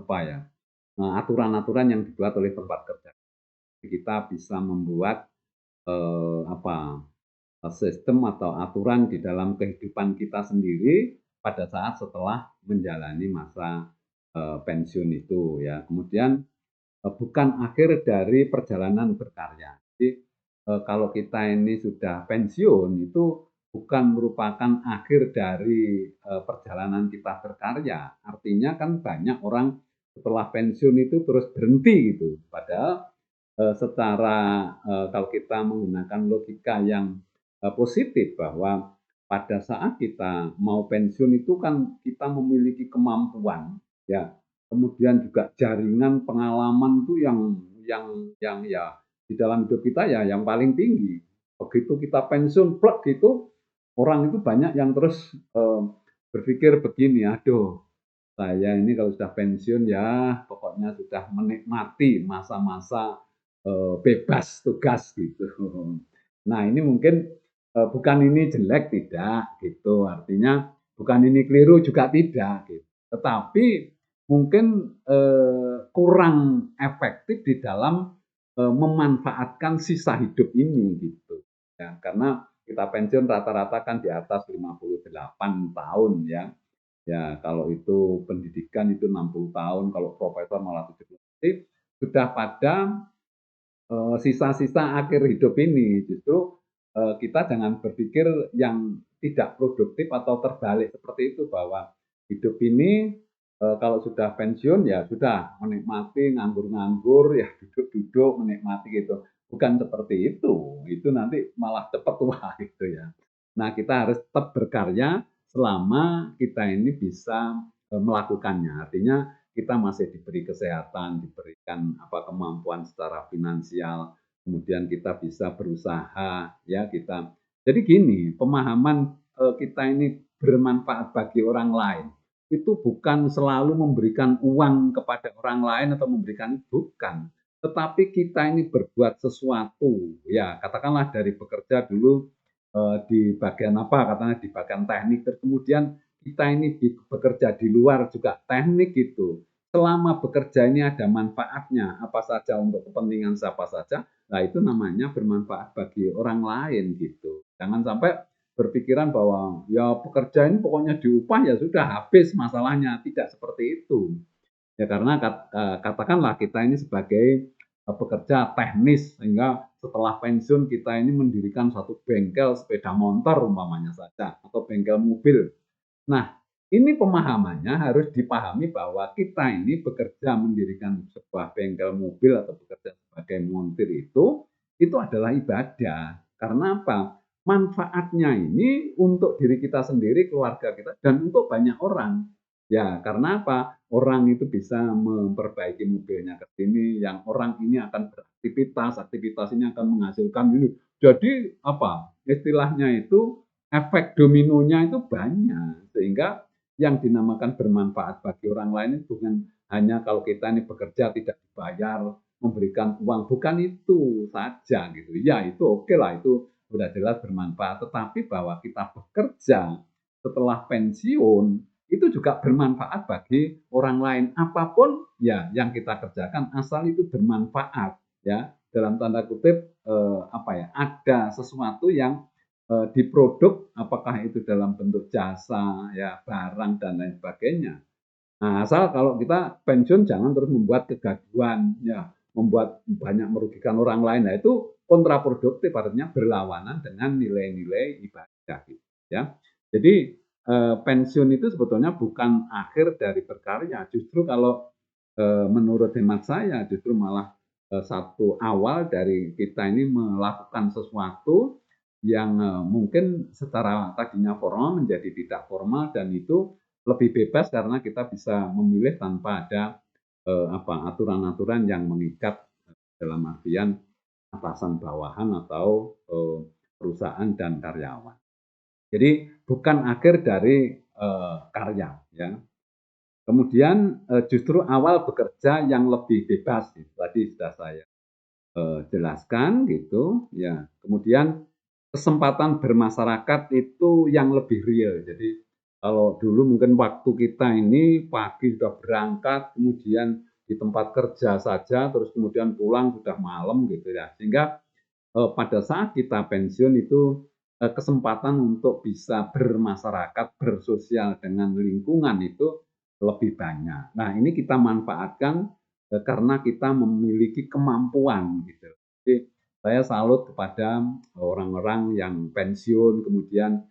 aturan-aturan yang dibuat oleh tempat kerja. Kita bisa membuat sistem atau aturan di dalam kehidupan kita sendiri pada saat setelah menjalani masa pensiun itu ya. Kemudian bukan akhir dari perjalanan berkarya. Jadi kalau kita ini sudah pensiun itu bukan merupakan akhir dari perjalanan kita berkarya. Artinya kan banyak orang setelah pensiun itu terus berhenti gitu. Padahal secara kalau kita menggunakan logika yang positif bahwa pada saat kita mau pensiun itu kan kita memiliki kemampuan ya, kemudian juga jaringan pengalaman itu yang ya di dalam hidup kita ya yang paling tinggi. Begitu kita pensiun plek gitu, orang itu banyak yang terus berpikir begini, aduh saya ini kalau sudah pensiun ya pokoknya sudah menikmati masa-masa bebas tugas gitu. Nah ini mungkin bukan ini jelek tidak gitu, artinya bukan ini keliru juga tidak gitu. Tetapi mungkin kurang efektif di dalam memanfaatkan sisa hidup ini gitu. Ya, karena kita pensiun rata-rata kan di atas 58 tahun ya. Ya, kalau itu pendidikan itu 60 tahun, kalau profesor malah 70. Jadi sudah pada sisa-sisa akhir hidup ini. Justru kita jangan berpikir yang tidak produktif atau terbalik seperti itu bahwa hidup ini kalau sudah pensiun ya sudah menikmati nganggur-nganggur ya duduk-duduk menikmati gitu. Bukan seperti itu. Itu nanti malah cepat tua gitu ya. Nah, kita harus tetap berkarya selama kita ini bisa melakukannya. Artinya kita masih diberi kesehatan, diberikan kemampuan secara finansial, kemudian kita bisa berusaha, ya kita. Jadi gini, pemahaman kita ini bermanfaat bagi orang lain itu bukan selalu memberikan uang kepada orang lain atau memberikan bukan, tetapi kita ini berbuat sesuatu, ya katakanlah dari bekerja dulu di bagian katakanlah di bagian teknik, terus kemudian kita ini bekerja di luar juga teknik gitu. Selama bekerja ini ada manfaatnya, apa saja untuk kepentingan siapa saja, nah itu namanya bermanfaat bagi orang lain gitu. Jangan sampai berpikiran bahwa ya pekerja ini pokoknya diupah ya sudah habis masalahnya, tidak seperti itu. Ya karena katakanlah kita ini sebagai pekerja teknis sehingga setelah pensiun kita ini mendirikan satu bengkel sepeda motor umpamanya saja atau bengkel mobil. Nah, ini pemahamannya harus dipahami bahwa kita ini bekerja mendirikan sebuah bengkel mobil atau bekerja sebagai montir itu adalah ibadah. Karena apa? Manfaatnya ini untuk diri kita sendiri, keluarga kita, dan untuk banyak orang. Ya, karena apa? Orang itu bisa memperbaiki mobilnya ke sini, yang orang ini akan beraktivitas, aktivitas ini akan menghasilkan ini. Jadi apa? Istilahnya itu efek dominonya itu banyak, sehingga yang dinamakan bermanfaat bagi orang lain itu bukan hanya kalau kita ini bekerja tidak dibayar, memberikan uang, bukan itu saja gitu. Ya itu oke lah, itu sudah jelas bermanfaat, tetapi bahwa kita bekerja setelah pensiun itu juga bermanfaat bagi orang lain. Apapun ya yang kita kerjakan asal itu bermanfaat ya, dalam tanda kutip ada sesuatu yang diproduk, apakah itu dalam bentuk jasa ya barang dan lain sebagainya. Nah, asal kalau kita pensiun jangan terus membuat kegaduhan ya, membuat banyak merugikan orang lain. Nah, itu kontraproduktif, artinya berlawanan dengan nilai-nilai ibadah gitu ya. Jadi pensiun itu sebetulnya bukan akhir dari berkarya, justru kalau menurut hemat saya justru malah satu awal dari kita ini melakukan sesuatu yang mungkin secara tadinya formal menjadi tidak formal, dan itu lebih bebas karena kita bisa memilih tanpa ada aturan-aturan yang mengikat dalam artian atasan bawahan atau perusahaan dan karyawan. Jadi bukan akhir dari karya ya. Kemudian justru awal bekerja yang lebih bebas, tadi sudah saya jelaskan gitu ya. Kemudian kesempatan bermasyarakat itu yang lebih real. Jadi kalau dulu mungkin waktu kita ini pagi sudah berangkat, kemudian di tempat kerja saja, terus kemudian pulang sudah malam gitu ya. Sehingga pada saat kita pensiun itu kesempatan untuk bisa bermasyarakat, bersosial dengan lingkungan itu lebih banyak. Nah, ini kita manfaatkan karena kita memiliki kemampuan gitu. Jadi saya salut kepada orang-orang yang pensiun kemudian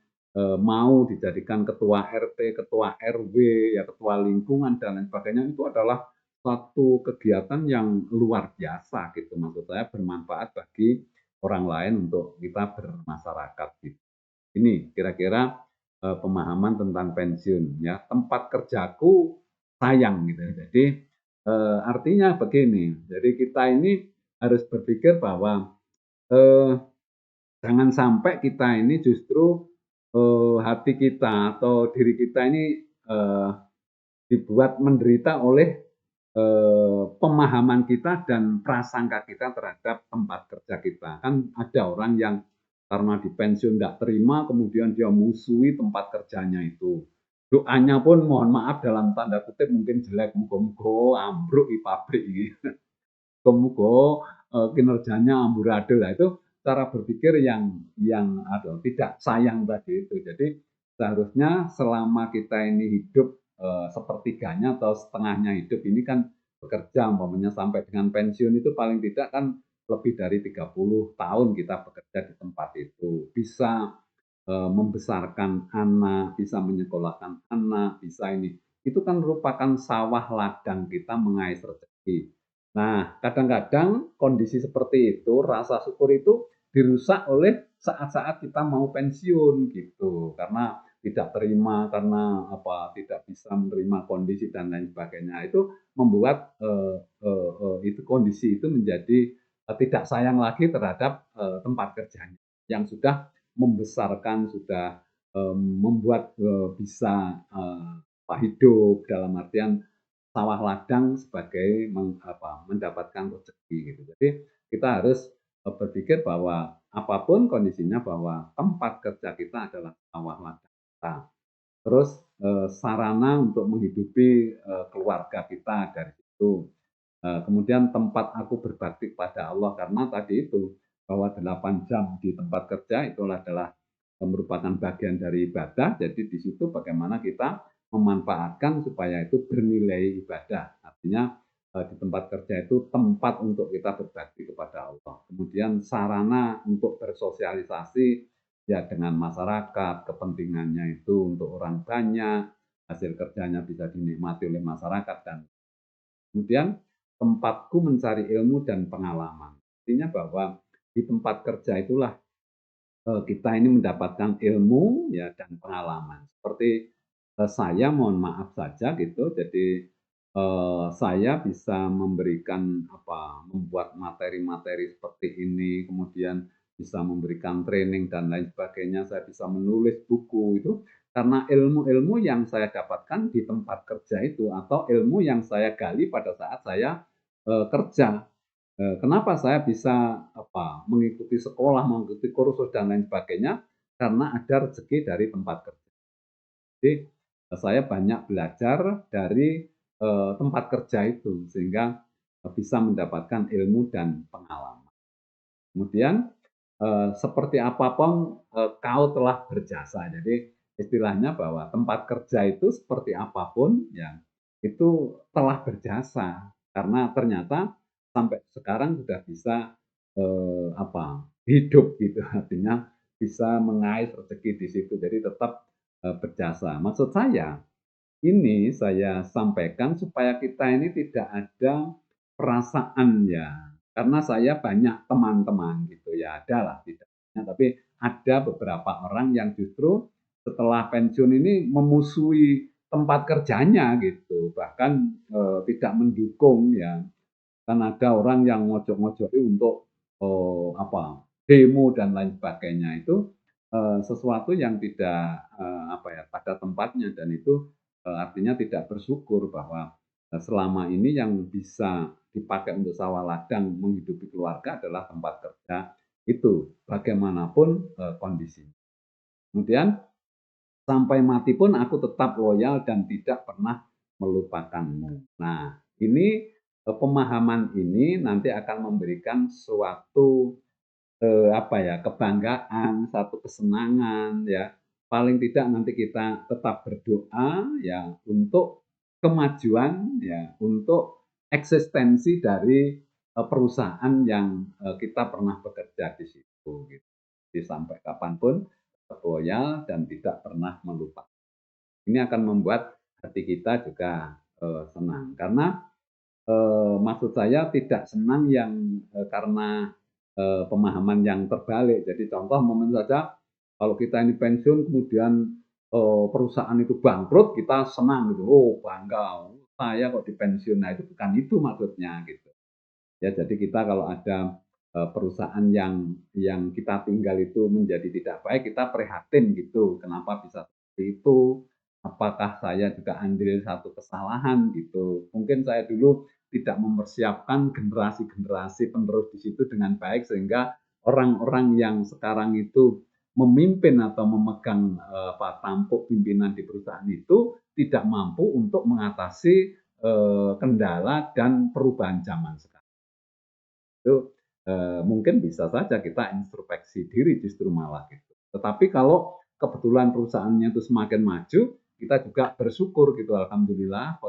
mau dijadikan ketua RT, ketua RW, ya ketua lingkungan dan lain sebagainya itu adalah suatu kegiatan yang luar biasa gitu maksud saya bermanfaat bagi orang lain untuk kita bermasyarakat gitu. Ini kira-kira pemahaman tentang pensiun ya. Tempat kerjaku sayang gitu. Jadi artinya begini. Jadi kita ini harus berpikir bahwa eh, jangan sampai kita ini justru hati kita atau diri kita ini eh, dibuat menderita oleh pemahaman kita dan prasangka kita terhadap tempat kerja kita. Kan ada orang yang karena di pensiun tidak terima, kemudian dia musuhi tempat kerjanya itu. Doanya pun mohon maaf dalam tanda kutip mungkin jelek, muga-muga ambruk di pabrik gitu. Muga-muga kinerjanya amburadul. Lah itu cara berpikir yang tidak sayang tadi itu. Jadi seharusnya selama kita ini hidup sepertiganya atau setengahnya hidup ini kan bekerja umpamanya sampai dengan pensiun itu paling tidak kan lebih dari 30 tahun kita bekerja di tempat itu. Bisa membesarkan anak, bisa menyekolahkan anak, bisa ini. Itu kan merupakan sawah ladang kita mengais rezeki. Nah, kadang-kadang kondisi seperti itu, rasa syukur itu dirusak oleh saat-saat kita mau pensiun gitu. Karena tidak terima, karena apa tidak bisa menerima kondisi dan lain sebagainya. Itu membuat itu kondisi itu menjadi tidak sayang lagi terhadap tempat kerjanya yang sudah membesarkan, sudah membuat bisa hidup dalam artian sawah ladang sebagai mendapatkan rezeki gitu. Jadi kita harus berpikir bahwa apapun kondisinya bahwa tempat kerja kita adalah sawah ladang kita. Terus sarana untuk menghidupi keluarga kita dari situ. Kemudian tempat aku berbakti kepada Allah karena tadi itu bahwa 8 jam di tempat kerja itu adalah merupakan bagian dari ibadah. Jadi di situ bagaimana kita memanfaatkan supaya itu bernilai ibadah. Artinya di tempat kerja itu tempat untuk kita berbakti kepada Allah. Kemudian sarana untuk bersosialisasi ya dengan masyarakat, kepentingannya itu untuk orang banyak, hasil kerjanya bisa dinikmati oleh masyarakat dan kemudian tempatku mencari ilmu dan pengalaman. Artinya bahwa di tempat kerja itulah kita ini mendapatkan ilmu ya dan pengalaman. Seperti saya mohon maaf saja gitu, jadi saya bisa memberikan membuat materi-materi seperti ini, kemudian bisa memberikan training dan lain sebagainya, saya bisa menulis buku itu karena ilmu-ilmu yang saya dapatkan di tempat kerja itu atau ilmu yang saya gali pada saat saya kerja. Kenapa saya bisa mengikuti sekolah, mengikuti kursus dan lain sebagainya, karena ada rezeki dari tempat kerja. Jadi saya banyak belajar dari tempat kerja itu sehingga bisa mendapatkan ilmu dan pengalaman. Kemudian seperti apapun kau telah berjasa. Jadi istilahnya bahwa tempat kerja itu seperti apapun ya itu telah berjasa karena ternyata sampai sekarang sudah bisa hidup gitu artinya bisa mengais rezeki di situ jadi tetap berjasa. Maksud saya ini saya sampaikan supaya kita ini tidak ada perasaan ya, karena saya banyak teman-teman gitu ya, ada lah tidak banyak, tapi ada beberapa orang yang justru setelah pensiun ini memusuhi tempat kerjanya gitu, bahkan tidak mendukung ya. Kan ada orang yang ngojok-ngojoki untuk demo dan lain sebagainya itu sesuatu yang tidak pada tempatnya dan itu artinya tidak bersyukur bahwa selama ini yang bisa dipakai untuk sawah ladang menghidupi keluarga adalah tempat kerja Itu bagaimanapun kondisinya. Kemudian sampai mati pun aku tetap loyal dan tidak pernah melupakanmu. Nah, ini pemahaman ini nanti akan memberikan suatu apa ya, kebanggaan, satu kesenangan ya. Paling tidak nanti kita tetap berdoa ya untuk kemajuan ya, untuk eksistensi dari perusahaan yang kita pernah bekerja di situ gitu. Jadi sampai kapanpun tetap loyal dan tidak pernah melupakan. Ini akan membuat hati kita juga senang karena maksud saya tidak senang yang karena pemahaman yang terbalik. Jadi contoh momen saja kalau kita ini pensiun kemudian perusahaan itu bangkrut, kita senang gitu, oh bangga, saya kok dipensiun. Nah itu bukan itu maksudnya gitu. Ya jadi kita kalau ada perusahaan yang kita tinggal itu menjadi tidak baik, kita prihatin gitu, kenapa bisa seperti itu, apakah saya juga andil satu kesalahan gitu. Mungkin saya dulu tidak mempersiapkan generasi-generasi penerus di situ dengan baik sehingga orang-orang yang sekarang itu memimpin atau memegang tampuk pimpinan di perusahaan itu tidak mampu untuk mengatasi kendala dan perubahan zaman sekarang. Itu mungkin bisa saja kita introspeksi diri justru malah gitu. Tetapi kalau kebetulan perusahaannya itu semakin maju, kita juga bersyukur gitu, alhamdulillah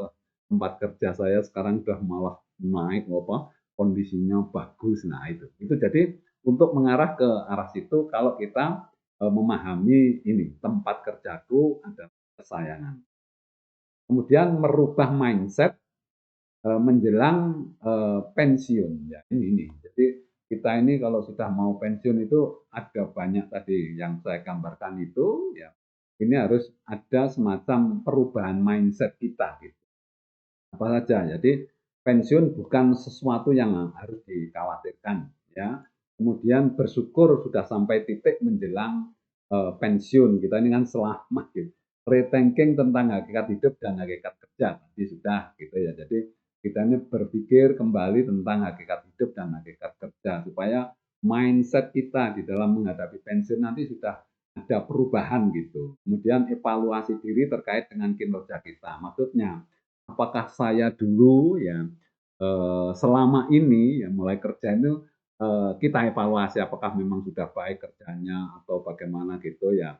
tempat kerja saya sekarang sudah malah naik apa kondisinya bagus. Nah itu jadi untuk mengarah ke arah situ kalau kita memahami ini tempat kerjaku adalah kesayangan. Kemudian merubah mindset menjelang pensiun ya ini. Jadi kita ini kalau sudah mau pensiun itu ada banyak tadi yang saya gambarkan itu ya. Ini harus ada semacam perubahan mindset kita gitu. Apa saja. Jadi pensiun bukan sesuatu yang harus dikhawatirkan ya. Kemudian bersyukur sudah sampai titik menjelang pensiun. Kita ini kan selamat gitu. Rethinking tentang hakikat hidup dan hakikat kerja tadi sudah gitu ya. Jadi kita ini berpikir kembali tentang hakikat hidup dan hakikat kerja supaya mindset kita di dalam menghadapi pensiun nanti sudah ada perubahan gitu. Kemudian evaluasi diri terkait dengan kinerja kita. Maksudnya apakah saya dulu ya selama ini ya mulai kerja itu kita evaluasi apakah memang sudah baik kerjanya atau bagaimana gitu ya.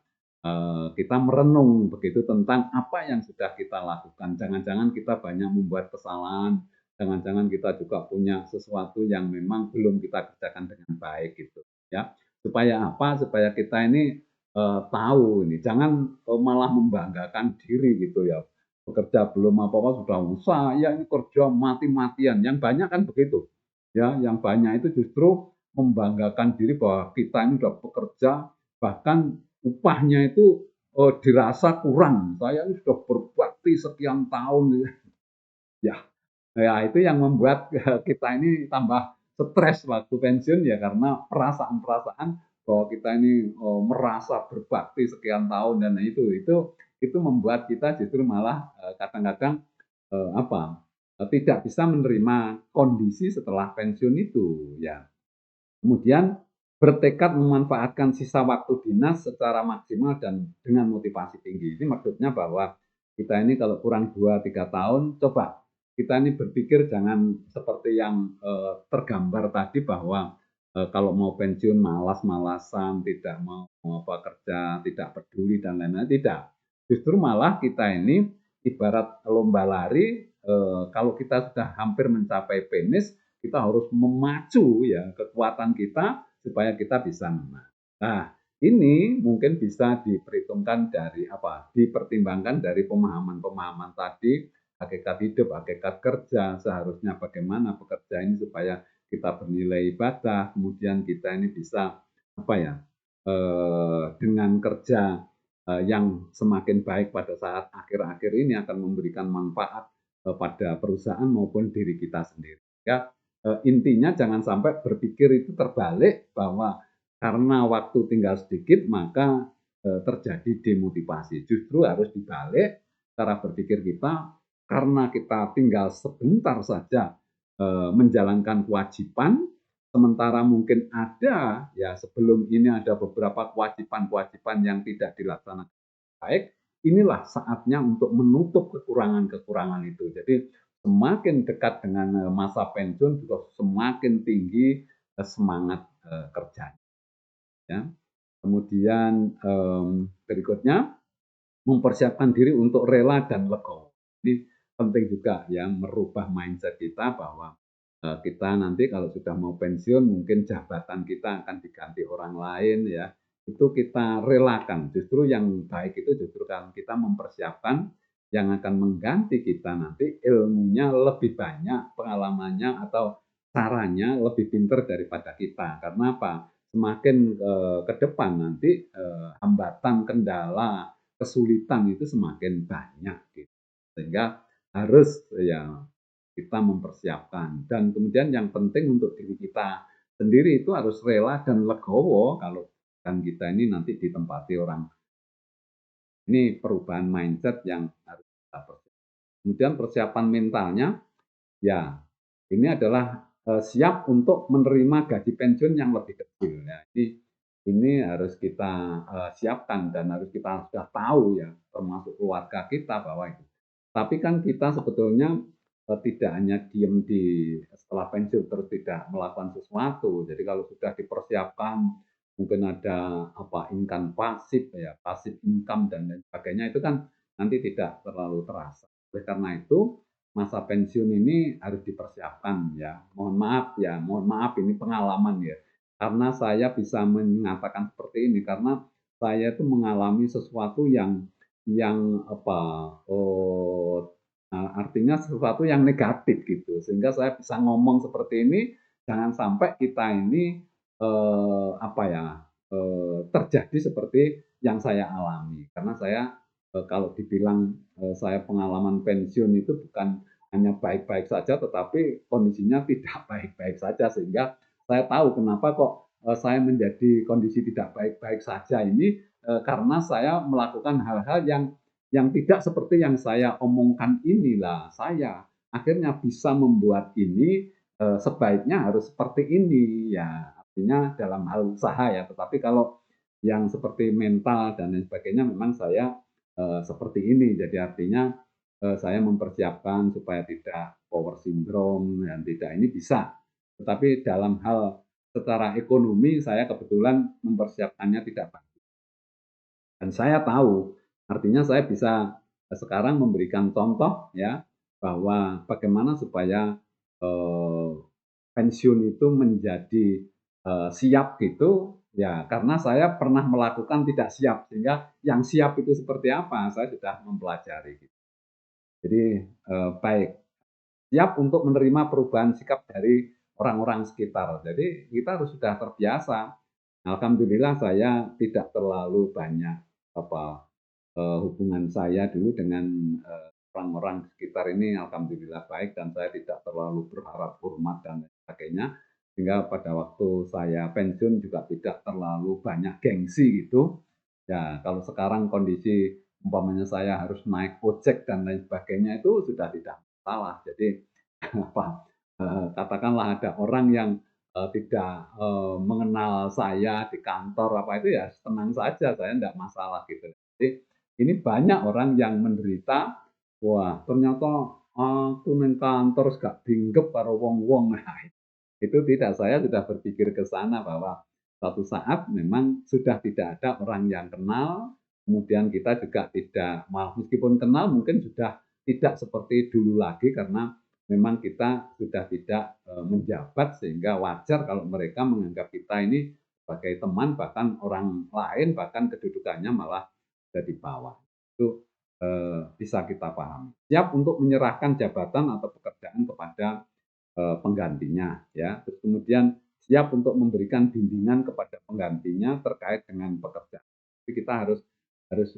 Kita merenung begitu tentang apa yang sudah kita lakukan. Jangan-jangan kita banyak membuat kesalahan, jangan-jangan kita juga punya sesuatu yang memang belum kita kerjakan dengan baik gitu ya. Supaya apa? Supaya kita ini tahu ini, jangan malah membanggakan diri gitu ya bekerja belum apa-apa sudah saya ini kerja mati-matian. Yang banyak kan begitu. Ya, yang banyak itu justru membanggakan diri bahwa kita ini sudah bekerja bahkan upahnya itu dirasa kurang. Saya ini sudah berbakti sekian tahun. Ya, ya itu yang membuat kita ini tambah stres waktu pensiun ya karena perasaan-perasaan bahwa kita ini merasa berbakti sekian tahun dan itu membuat kita justru malah kadang-kadang apa tidak bisa menerima kondisi setelah pensiun itu ya. Kemudian bertekad memanfaatkan sisa waktu dinas secara maksimal dan dengan motivasi tinggi. Ini maksudnya bahwa kita ini kalau kurang 2-3 tahun, coba kita ini berpikir jangan seperti yang tergambar tadi bahwa kalau mau pensiun malas-malasan, tidak mau apa kerja, tidak peduli dan lain-lain. Tidak. Justru malah kita ini ibarat lomba lari, kalau kita sudah hampir mencapai finish, kita harus memacu ya kekuatan kita supaya kita bisa menang. Nah, ini mungkin bisa diperhitungkan dari apa? Dipertimbangkan dari pemahaman-pemahaman tadi, hakikat hidup, hakikat kerja, seharusnya bagaimana bekerja ini supaya kita bernilai ibadah, kemudian kita ini bisa apa ya? Dengan kerja yang semakin baik pada saat akhir-akhir ini akan memberikan manfaat pada perusahaan maupun diri kita sendiri. Ya, intinya jangan sampai berpikir itu terbalik bahwa karena waktu tinggal sedikit maka terjadi demotivasi. Justru harus dibalik cara berpikir kita karena kita tinggal sebentar saja menjalankan kewajiban sementara mungkin ada ya sebelum ini ada beberapa kewajiban-kewajiban yang tidak dilaksanakan baik, inilah saatnya untuk menutup kekurangan-kekurangan itu. Jadi semakin dekat dengan masa pensiun juga semakin tinggi semangat kerja. Ya. Kemudian berikutnya mempersiapkan diri untuk rela dan legowo. Ini penting juga ya merubah mindset kita bahwa kita nanti kalau sudah mau pensiun mungkin jabatan kita akan diganti orang lain ya. Itu kita relakan. Justru yang baik itu justru kan kita mempersiapkan yang akan mengganti kita nanti ilmunya lebih banyak, pengalamannya atau caranya lebih pintar daripada kita. Karena apa? Semakin ke depan nanti hambatan, kendala, kesulitan itu semakin banyak gitu. Sehingga harus ya kita mempersiapkan dan kemudian yang penting untuk diri kita sendiri itu harus rela dan legowo kalau dan kita ini nanti ditempati orang. Ini perubahan mindset yang harus kita persiapkan. Kemudian persiapan mentalnya ya ini adalah siap untuk menerima gaji pensiun yang lebih kecil ya. Ini harus kita siapkan dan harus kita sudah tahu ya termasuk keluarga kita bahwa itu. Tapi kan kita sebetulnya tidak hanya diem di setelah pensiun terus tidak melakukan sesuatu. Jadi kalau sudah dipersiapkan mungkin ada apa income pasif ya, pasif income dan lain sebagainya itu kan nanti tidak terlalu terasa. Oleh karena itu masa pensiun ini harus dipersiapkan ya. Mohon maaf ini pengalaman ya. Karena saya bisa mengatakan seperti ini karena saya itu mengalami sesuatu yang apa artinya sesuatu yang negatif gitu. Sehingga saya bisa ngomong seperti ini jangan sampai kita ini apa ya terjadi seperti yang saya alami. Karena saya kalau dibilang saya pengalaman pensiun itu bukan hanya baik-baik saja, tetapi kondisinya tidak baik-baik saja sehingga saya tahu kenapa kok saya menjadi kondisi tidak baik-baik saja ini karena saya melakukan hal-hal yang tidak seperti yang saya omongkan inilah saya akhirnya bisa membuat ini sebaiknya harus seperti ini ya artinya dalam hal usaha ya tetapi kalau yang seperti mental dan lain sebagainya memang saya seperti ini. Jadi artinya saya mempersiapkan supaya tidak power syndrome dan tidak ini bisa. Tetapi dalam hal secara ekonomi saya kebetulan mempersiapkannya tidak baik. Dan saya tahu, artinya saya bisa sekarang memberikan contoh ya bahwa bagaimana supaya eh, pensiun itu menjadi siap gitu ya karena saya pernah melakukan tidak siap sehingga yang siap itu seperti apa saya sudah mempelajari gitu. Jadi baik siap untuk menerima perubahan sikap dari orang-orang sekitar. Jadi kita harus sudah terbiasa. Alhamdulillah saya tidak terlalu banyak apa hubungan saya dulu dengan orang-orang sekitar ini alhamdulillah baik dan saya tidak terlalu berharap hormat dan lain sebagainya. Sehingga pada waktu saya pensiun juga tidak terlalu banyak gengsi gitu. Ya, kalau sekarang kondisi umpamanya saya harus naik ojek dan lain sebagainya itu sudah tidak masalah. Jadi apa katakanlah ada orang yang tidak mengenal saya di kantor apa itu ya tenang saja saya tidak masalah gitu. Jadi ini banyak orang yang menderita, wah ternyata aku neng kantor gak binggep karo wong-wong. Nah, itu tidak, saya sudah berpikir ke sana bahwa suatu saat memang sudah tidak ada orang yang kenal, kemudian kita juga tidak, meskipun kenal mungkin sudah tidak seperti dulu lagi karena memang kita sudah tidak menjabat sehingga wajar kalau mereka menganggap kita ini sebagai teman bahkan orang lain bahkan kedudukannya malah ada di bawah. Itu bisa kita pahami. Siap untuk menyerahkan jabatan atau pekerjaan kepada penggantinya ya. Terus kemudian siap untuk memberikan bimbingan kepada penggantinya terkait dengan pekerjaan. Jadi kita harus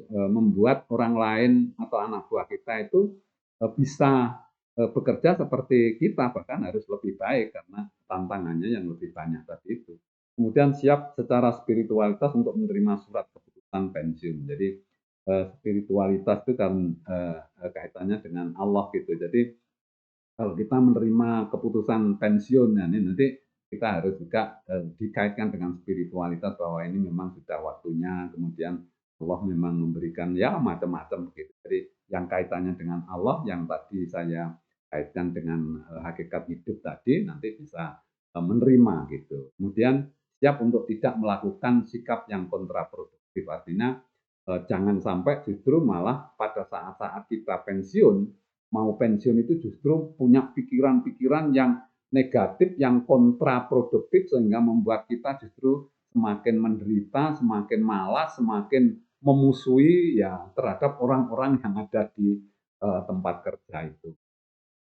membuat orang lain atau anak buah kita itu bisa bekerja seperti kita bahkan harus lebih baik karena tantangannya yang lebih banyak tadi itu. Kemudian siap secara spiritualitas untuk menerima surat keputusan pensiun. Jadi spiritualitas itu kan kaitannya dengan Allah gitu. Jadi kalau kita menerima keputusan pensiun, ya, ini nanti kita harus juga dikaitkan dengan spiritualitas bahwa ini memang sudah waktunya, kemudian Allah memang memberikan ya macam-macam gitu. Jadi yang kaitannya dengan Allah yang tadi saya kaitkan dengan hakikat hidup tadi nanti bisa menerima gitu. Kemudian siap untuk tidak melakukan sikap yang kontraproduktif. Artinya jangan sampai justru malah pada saat-saat kita pensiun, mau pensiun itu justru punya pikiran-pikiran yang negatif, yang kontraproduktif sehingga membuat kita justru semakin menderita, semakin malas, semakin memusuhi ya terhadap orang-orang yang ada di tempat kerja itu.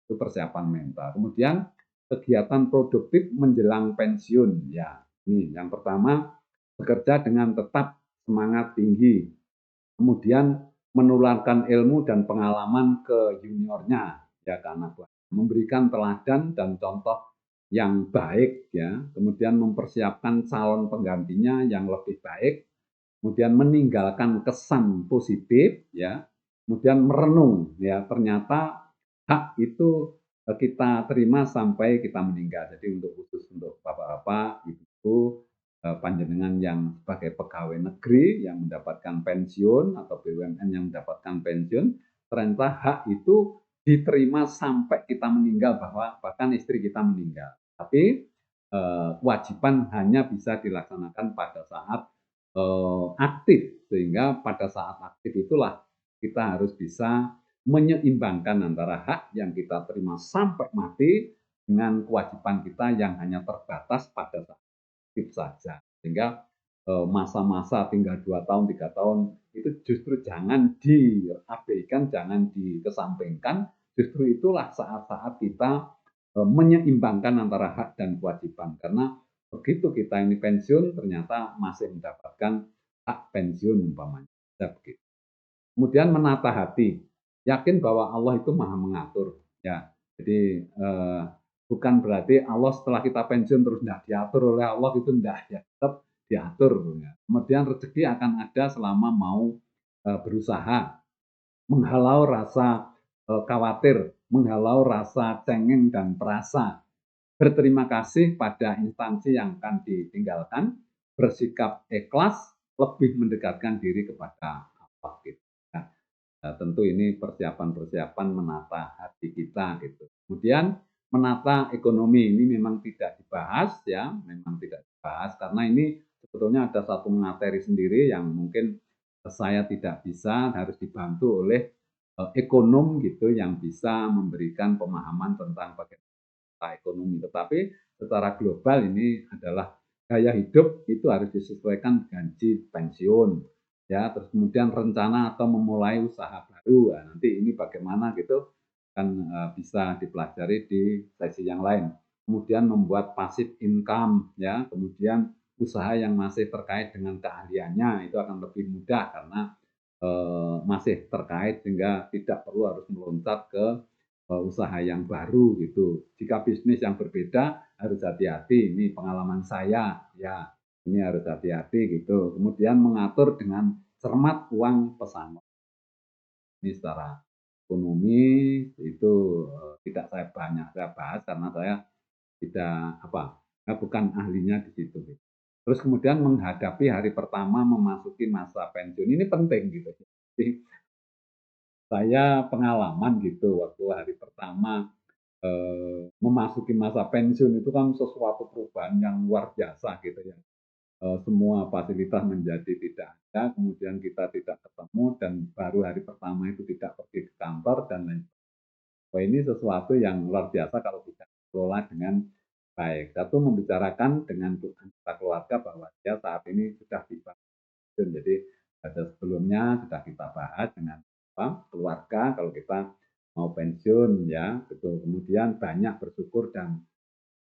Itu persiapan mental. Kemudian kegiatan produktif menjelang pensiun. Ya, ini yang pertama bekerja dengan tetap semangat tinggi. Kemudian menularkan ilmu dan pengalaman ke juniornya ya karena memberikan teladan dan contoh yang baik ya, kemudian mempersiapkan calon penggantinya yang lebih baik, kemudian meninggalkan kesan positif ya, kemudian merenung ya ternyata hak itu kita terima sampai kita meninggal. Jadi untuk khusus untuk bapak-bapak, ibu-ibu, panjenengan yang sebagai pegawai negeri yang mendapatkan pensiun atau BUMN yang mendapatkan pensiun, ternyata hak itu diterima sampai kita meninggal, bahwa bahkan istri kita meninggal. Tapi kewajiban hanya bisa dilaksanakan pada saat aktif, sehingga pada saat aktif itulah kita harus bisa menyeimbangkan antara hak yang kita terima sampai mati dengan kewajiban kita yang hanya terbatas pada saat aktif saja. Sehingga masa-masa tinggal 2 tahun, 3 tahun itu justru jangan diabaikan, jangan dikesampingkan. Justru itulah saat-saat kita menyeimbangkan antara hak dan kewajiban. Karena begitu kita ini pensiun ternyata masih mendapatkan hak pensiun umpamanya. Begitu. Kemudian menata hati, yakin bahwa Allah itu maha mengatur. Ya, jadi bukan berarti Allah setelah kita pensiun terus tidak diatur oleh Allah, itu tidak ya, tetap diatur. Ya. Kemudian rezeki akan ada selama mau berusaha, menghalau rasa khawatir, menghalau rasa cengeng dan perasa, berterima kasih pada instansi yang akan ditinggalkan, bersikap ikhlas, lebih mendekatkan diri kepada Allah. Gitu. Nah, tentu ini persiapan-persiapan menata hati kita gitu. Kemudian menata ekonomi ini memang tidak dibahas ya, memang tidak dibahas karena ini sebetulnya ada satu materi sendiri yang mungkin saya tidak bisa, harus dibantu oleh ekonom gitu yang bisa memberikan pemahaman tentang bagaimana ekonomi. Tetapi secara global ini adalah gaya hidup itu harus disesuaikan gaji pensiun ya, terus kemudian rencana atau memulai usaha baru. Nah, nanti ini bagaimana gitu kan bisa dipelajari di sesi yang lain. Kemudian membuat passive income ya, kemudian usaha yang masih terkait dengan keahliannya itu akan lebih mudah karena masih terkait sehingga tidak perlu harus meloncat ke usaha yang baru gitu. Jika bisnis yang berbeda harus hati-hati. Ini pengalaman saya ya. Ini harus hati-hati gitu. Kemudian mengatur dengan cermat uang pesangon. Ini secara ekonomi itu tidak saya bahas karena saya tidak bukan ahlinya di situ. Terus kemudian menghadapi hari pertama memasuki masa pensiun ini penting gitu. Jadi saya pengalaman gitu waktu hari pertama memasuki masa pensiun itu kan sesuatu perubahan yang luar biasa gitu ya. Semua fasilitas menjadi tidak ada, kemudian kita tidak ketemu dan baru hari pertama itu tidak pergi ke kantor dan lain sebagainya. Wah, ini sesuatu yang luar biasa kalau bisa dikelola dengan baik. Satu, membicarakan dengan anggota keluarga bahwa dia saat ini sudah di pensiun. Jadi pada sebelumnya sudah kita bahas dengan keluarga kalau kita mau pensiun ya, betul. Kemudian banyak bersyukur dan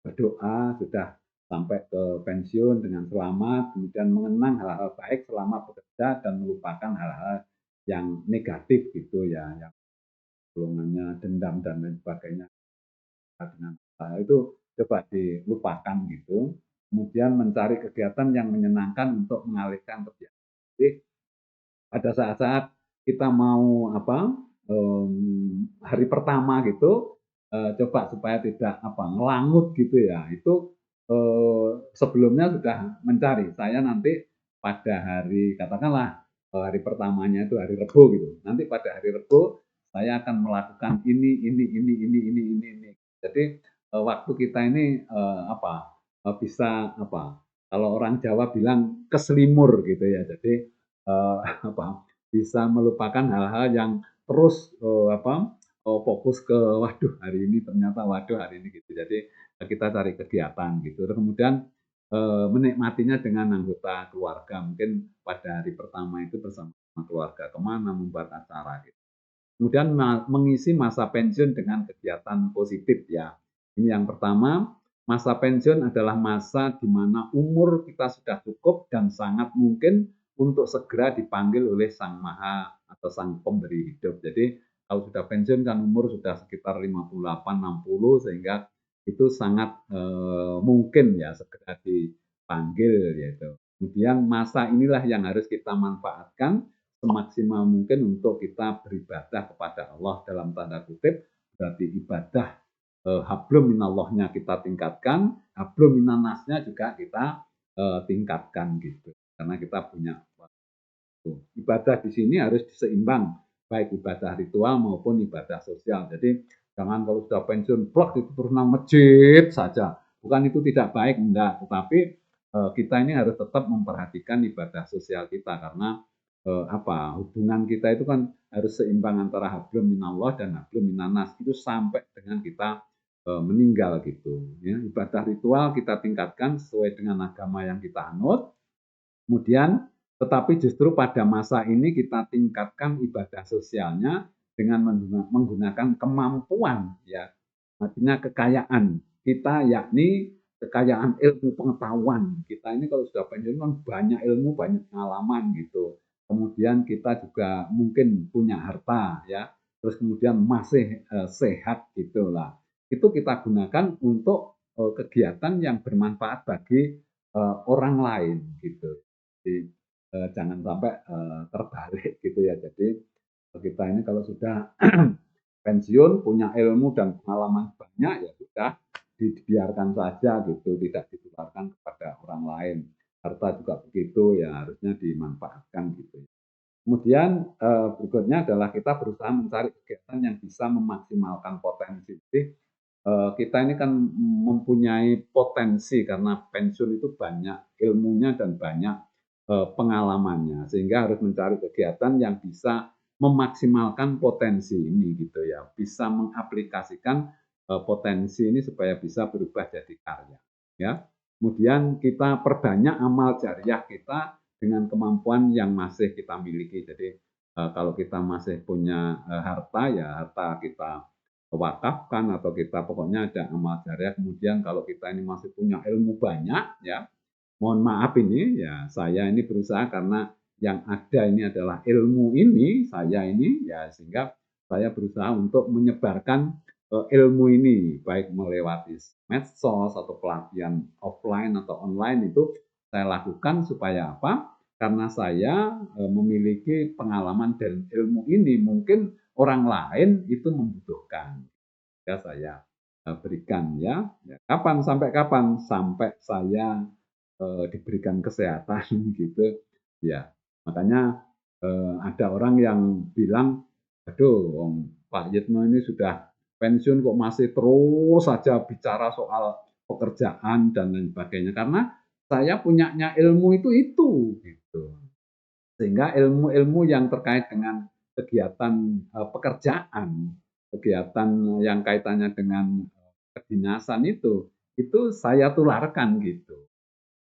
berdoa sudah sampai ke pensiun dengan selamat, kemudian mengenang hal-hal baik selama bekerja dan melupakan hal-hal yang negatif gitu ya, yang golongannya dendam dan lain sebagainya. Dengan itu coba dilupakan gitu. Kemudian mencari kegiatan yang menyenangkan untuk mengalihkan kerja. Jadi pada saat-saat kita mau hari pertama gitu, coba supaya tidak ngelangut gitu ya. Itu sebelumnya sudah mencari. Saya nanti pada hari katakanlah hari pertamanya itu hari Rebo gitu. Nanti pada hari Rebo saya akan melakukan ini. Jadi waktu kita ini bisa apa? Kalau orang Jawa bilang keselimur gitu ya. Jadi apa? Bisa melupakan hal-hal yang terus fokus ke waduh hari ini ternyata waduh hari ini gitu. Jadi kita cari kegiatan gitu. Terus kemudian menikmatinya dengan anggota keluarga. Mungkin pada hari pertama itu bersama keluarga kemana membuat acara gitu. Kemudian mengisi masa pensiun dengan kegiatan positif ya. Ini yang pertama, masa pensiun adalah masa di mana umur kita sudah cukup dan sangat mungkin untuk segera dipanggil oleh Sang Maha atau Sang Pemberi hidup. Jadi kalau sudah pensiun kan umur sudah sekitar 58, 60 sehingga itu sangat mungkin ya segera dipanggil gitu. Kemudian masa inilah yang harus kita manfaatkan semaksimal mungkin untuk kita beribadah kepada Allah dalam tanda kutip, berarti ibadah hablum minallahnya kita tingkatkan, hablum minannasnya juga kita tingkatkan gitu. Karena kita punya waktu. Ibadah di sini harus diseimbang, baik ibadah ritual maupun ibadah sosial. Jadi jangan kalau sudah pensiun plok itu terus nang masjid saja. Bukan itu tidak baik, enggak. Tetapi kita ini harus tetap memperhatikan ibadah sosial kita karena hubungan kita itu kan harus seimbang antara hablum minallah dan hablum minannas itu sampai dengan kita meninggal gitu ya. Ibadah ritual kita tingkatkan sesuai dengan agama yang kita anut. Kemudian tetapi justru pada masa ini kita tingkatkan ibadah sosialnya dengan menggunakan kemampuan ya. Artinya kekayaan kita yakni kekayaan ilmu pengetahuan. Kita ini kalau sudah pensiun kan banyak ilmu, banyak pengalaman gitu. Kemudian kita juga mungkin punya harta ya. Terus kemudian masih sehat gitulah. Itu kita gunakan untuk kegiatan yang bermanfaat bagi orang lain gitu. Jadi jangan sampai terbalik gitu ya. Jadi kita ini kalau sudah pensiun punya ilmu dan pengalaman banyak ya sudah dibiarkan saja gitu, tidak ditularkan kepada orang lain. Harta juga begitu ya harusnya dimanfaatkan gitu. Kemudian berikutnya adalah kita berusaha mencari kegiatan yang bisa memaksimalkan potensi. Jadi kita ini kan mempunyai potensi karena pensiun itu banyak ilmunya dan banyak pengalamannya, sehingga harus mencari kegiatan yang bisa memaksimalkan potensi ini gitu ya, bisa mengaplikasikan potensi ini supaya bisa berubah jadi karya. Ya, kemudian kita perbanyak amal jariah kita dengan kemampuan yang masih kita miliki. Jadi kalau kita masih punya harta ya harta kita wakafkan atau kita pokoknya ada amal jariah. Kemudian kalau kita ini masih punya ilmu banyak ya, mohon maaf ini ya saya ini berusaha karena yang ada ini adalah ilmu ini saya ini ya sehingga saya berusaha untuk menyebarkan ilmu ini baik melewati medsos atau pelatihan offline atau online itu saya lakukan supaya apa? Karena saya memiliki pengalaman dan ilmu ini mungkin orang lain itu membutuhkan. Ya saya berikan ya. Kapan sampai kapan? Sampai saya diberikan kesehatan gitu. Ya, makanya ada orang yang bilang, aduh, Pak Yitno ini sudah pensiun kok masih terus saja bicara soal pekerjaan dan lain sebagainya. Karena saya punyanya ilmu itu gitu. Sehingga ilmu-ilmu yang terkait dengan kegiatan pekerjaan, kegiatan yang kaitannya dengan kedinasan itu saya tularkan gitu.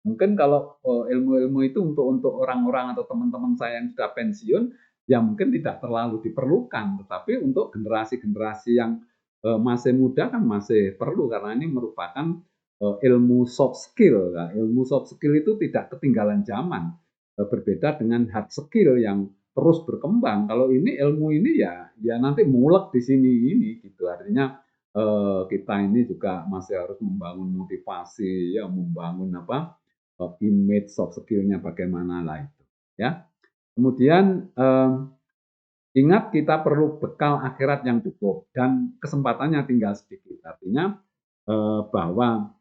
Mungkin kalau ilmu-ilmu itu untuk orang-orang atau teman-teman saya yang sudah pensiun, ya mungkin tidak terlalu diperlukan, tetapi untuk generasi-generasi yang masih muda kan masih perlu karena ini merupakan ilmu soft skill. Nah, ilmu soft skill itu tidak ketinggalan zaman, berbeda dengan hard skill yang terus berkembang. Kalau ini ilmu ini ya nanti mulek di sini ini gitu. Artinya kita ini juga masih harus membangun motivasi ya, membangun apa image soft skill-nya bagaimana lah itu ya. Kemudian ingat kita perlu bekal akhirat yang cukup dan kesempatannya tinggal sedikit. Artinya bahwa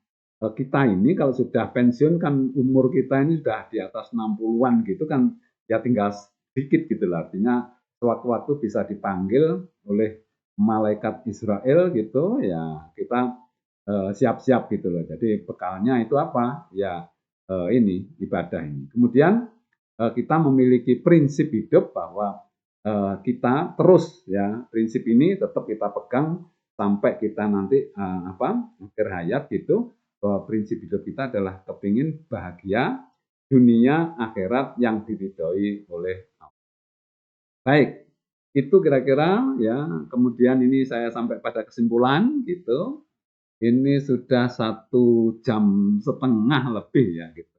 kita ini kalau sudah pensiun kan umur kita ini sudah di atas 60-an gitu kan, ya tinggal sedikit gitu lah. Artinya sewaktu-waktu bisa dipanggil oleh malaikat Israel gitu, ya kita siap-siap gitu loh. Jadi bekalnya itu apa? Ya ini ibadah ini. Kemudian kita memiliki prinsip hidup bahwa kita terus ya prinsip ini tetap kita pegang sampai kita nanti akhir hayat gitu, bahwa prinsip hidup kita adalah kepingin bahagia dunia akhirat yang diridhoi oleh Allah. Baik, itu kira-kira ya. Kemudian ini saya sampai pada kesimpulan gitu. Ini sudah 1,5 jam lebih ya gitu.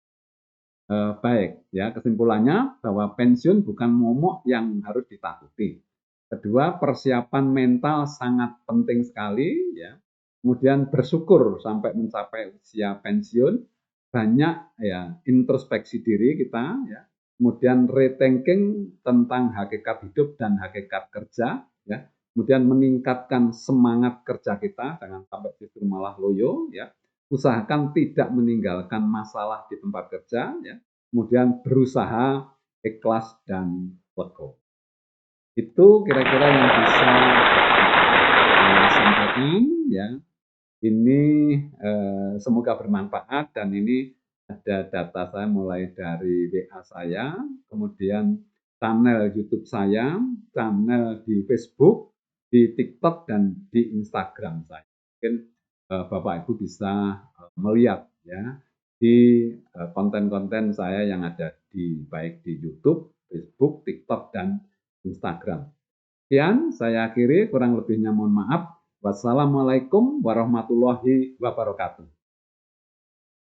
Baik, ya kesimpulannya bahwa pensiun bukan momok yang harus ditakuti. Kedua, persiapan mental sangat penting sekali ya. Kemudian bersyukur sampai mencapai usia pensiun, banyak ya introspeksi diri kita ya. Kemudian rethinking tentang hakikat hidup dan hakikat kerja ya. Kemudian meningkatkan semangat kerja kita, jangan sampai justru malah loyo ya. Usahakan tidak meninggalkan masalah di tempat kerja ya. Kemudian berusaha ikhlas dan lego. Itu kira-kira yang bisa saya sampaikan ya. Ini semoga bermanfaat, dan ini ada data saya mulai dari WA saya, kemudian channel YouTube saya, channel di Facebook, di TikTok, dan di Instagram saya. Mungkin Bapak Ibu bisa melihat ya di konten-konten saya yang ada di baik di YouTube, Facebook, TikTok, dan Instagram. Sekian saya akhiri, kurang lebihnya mohon maaf. Wassalamualaikum warahmatullahi wabarakatuh.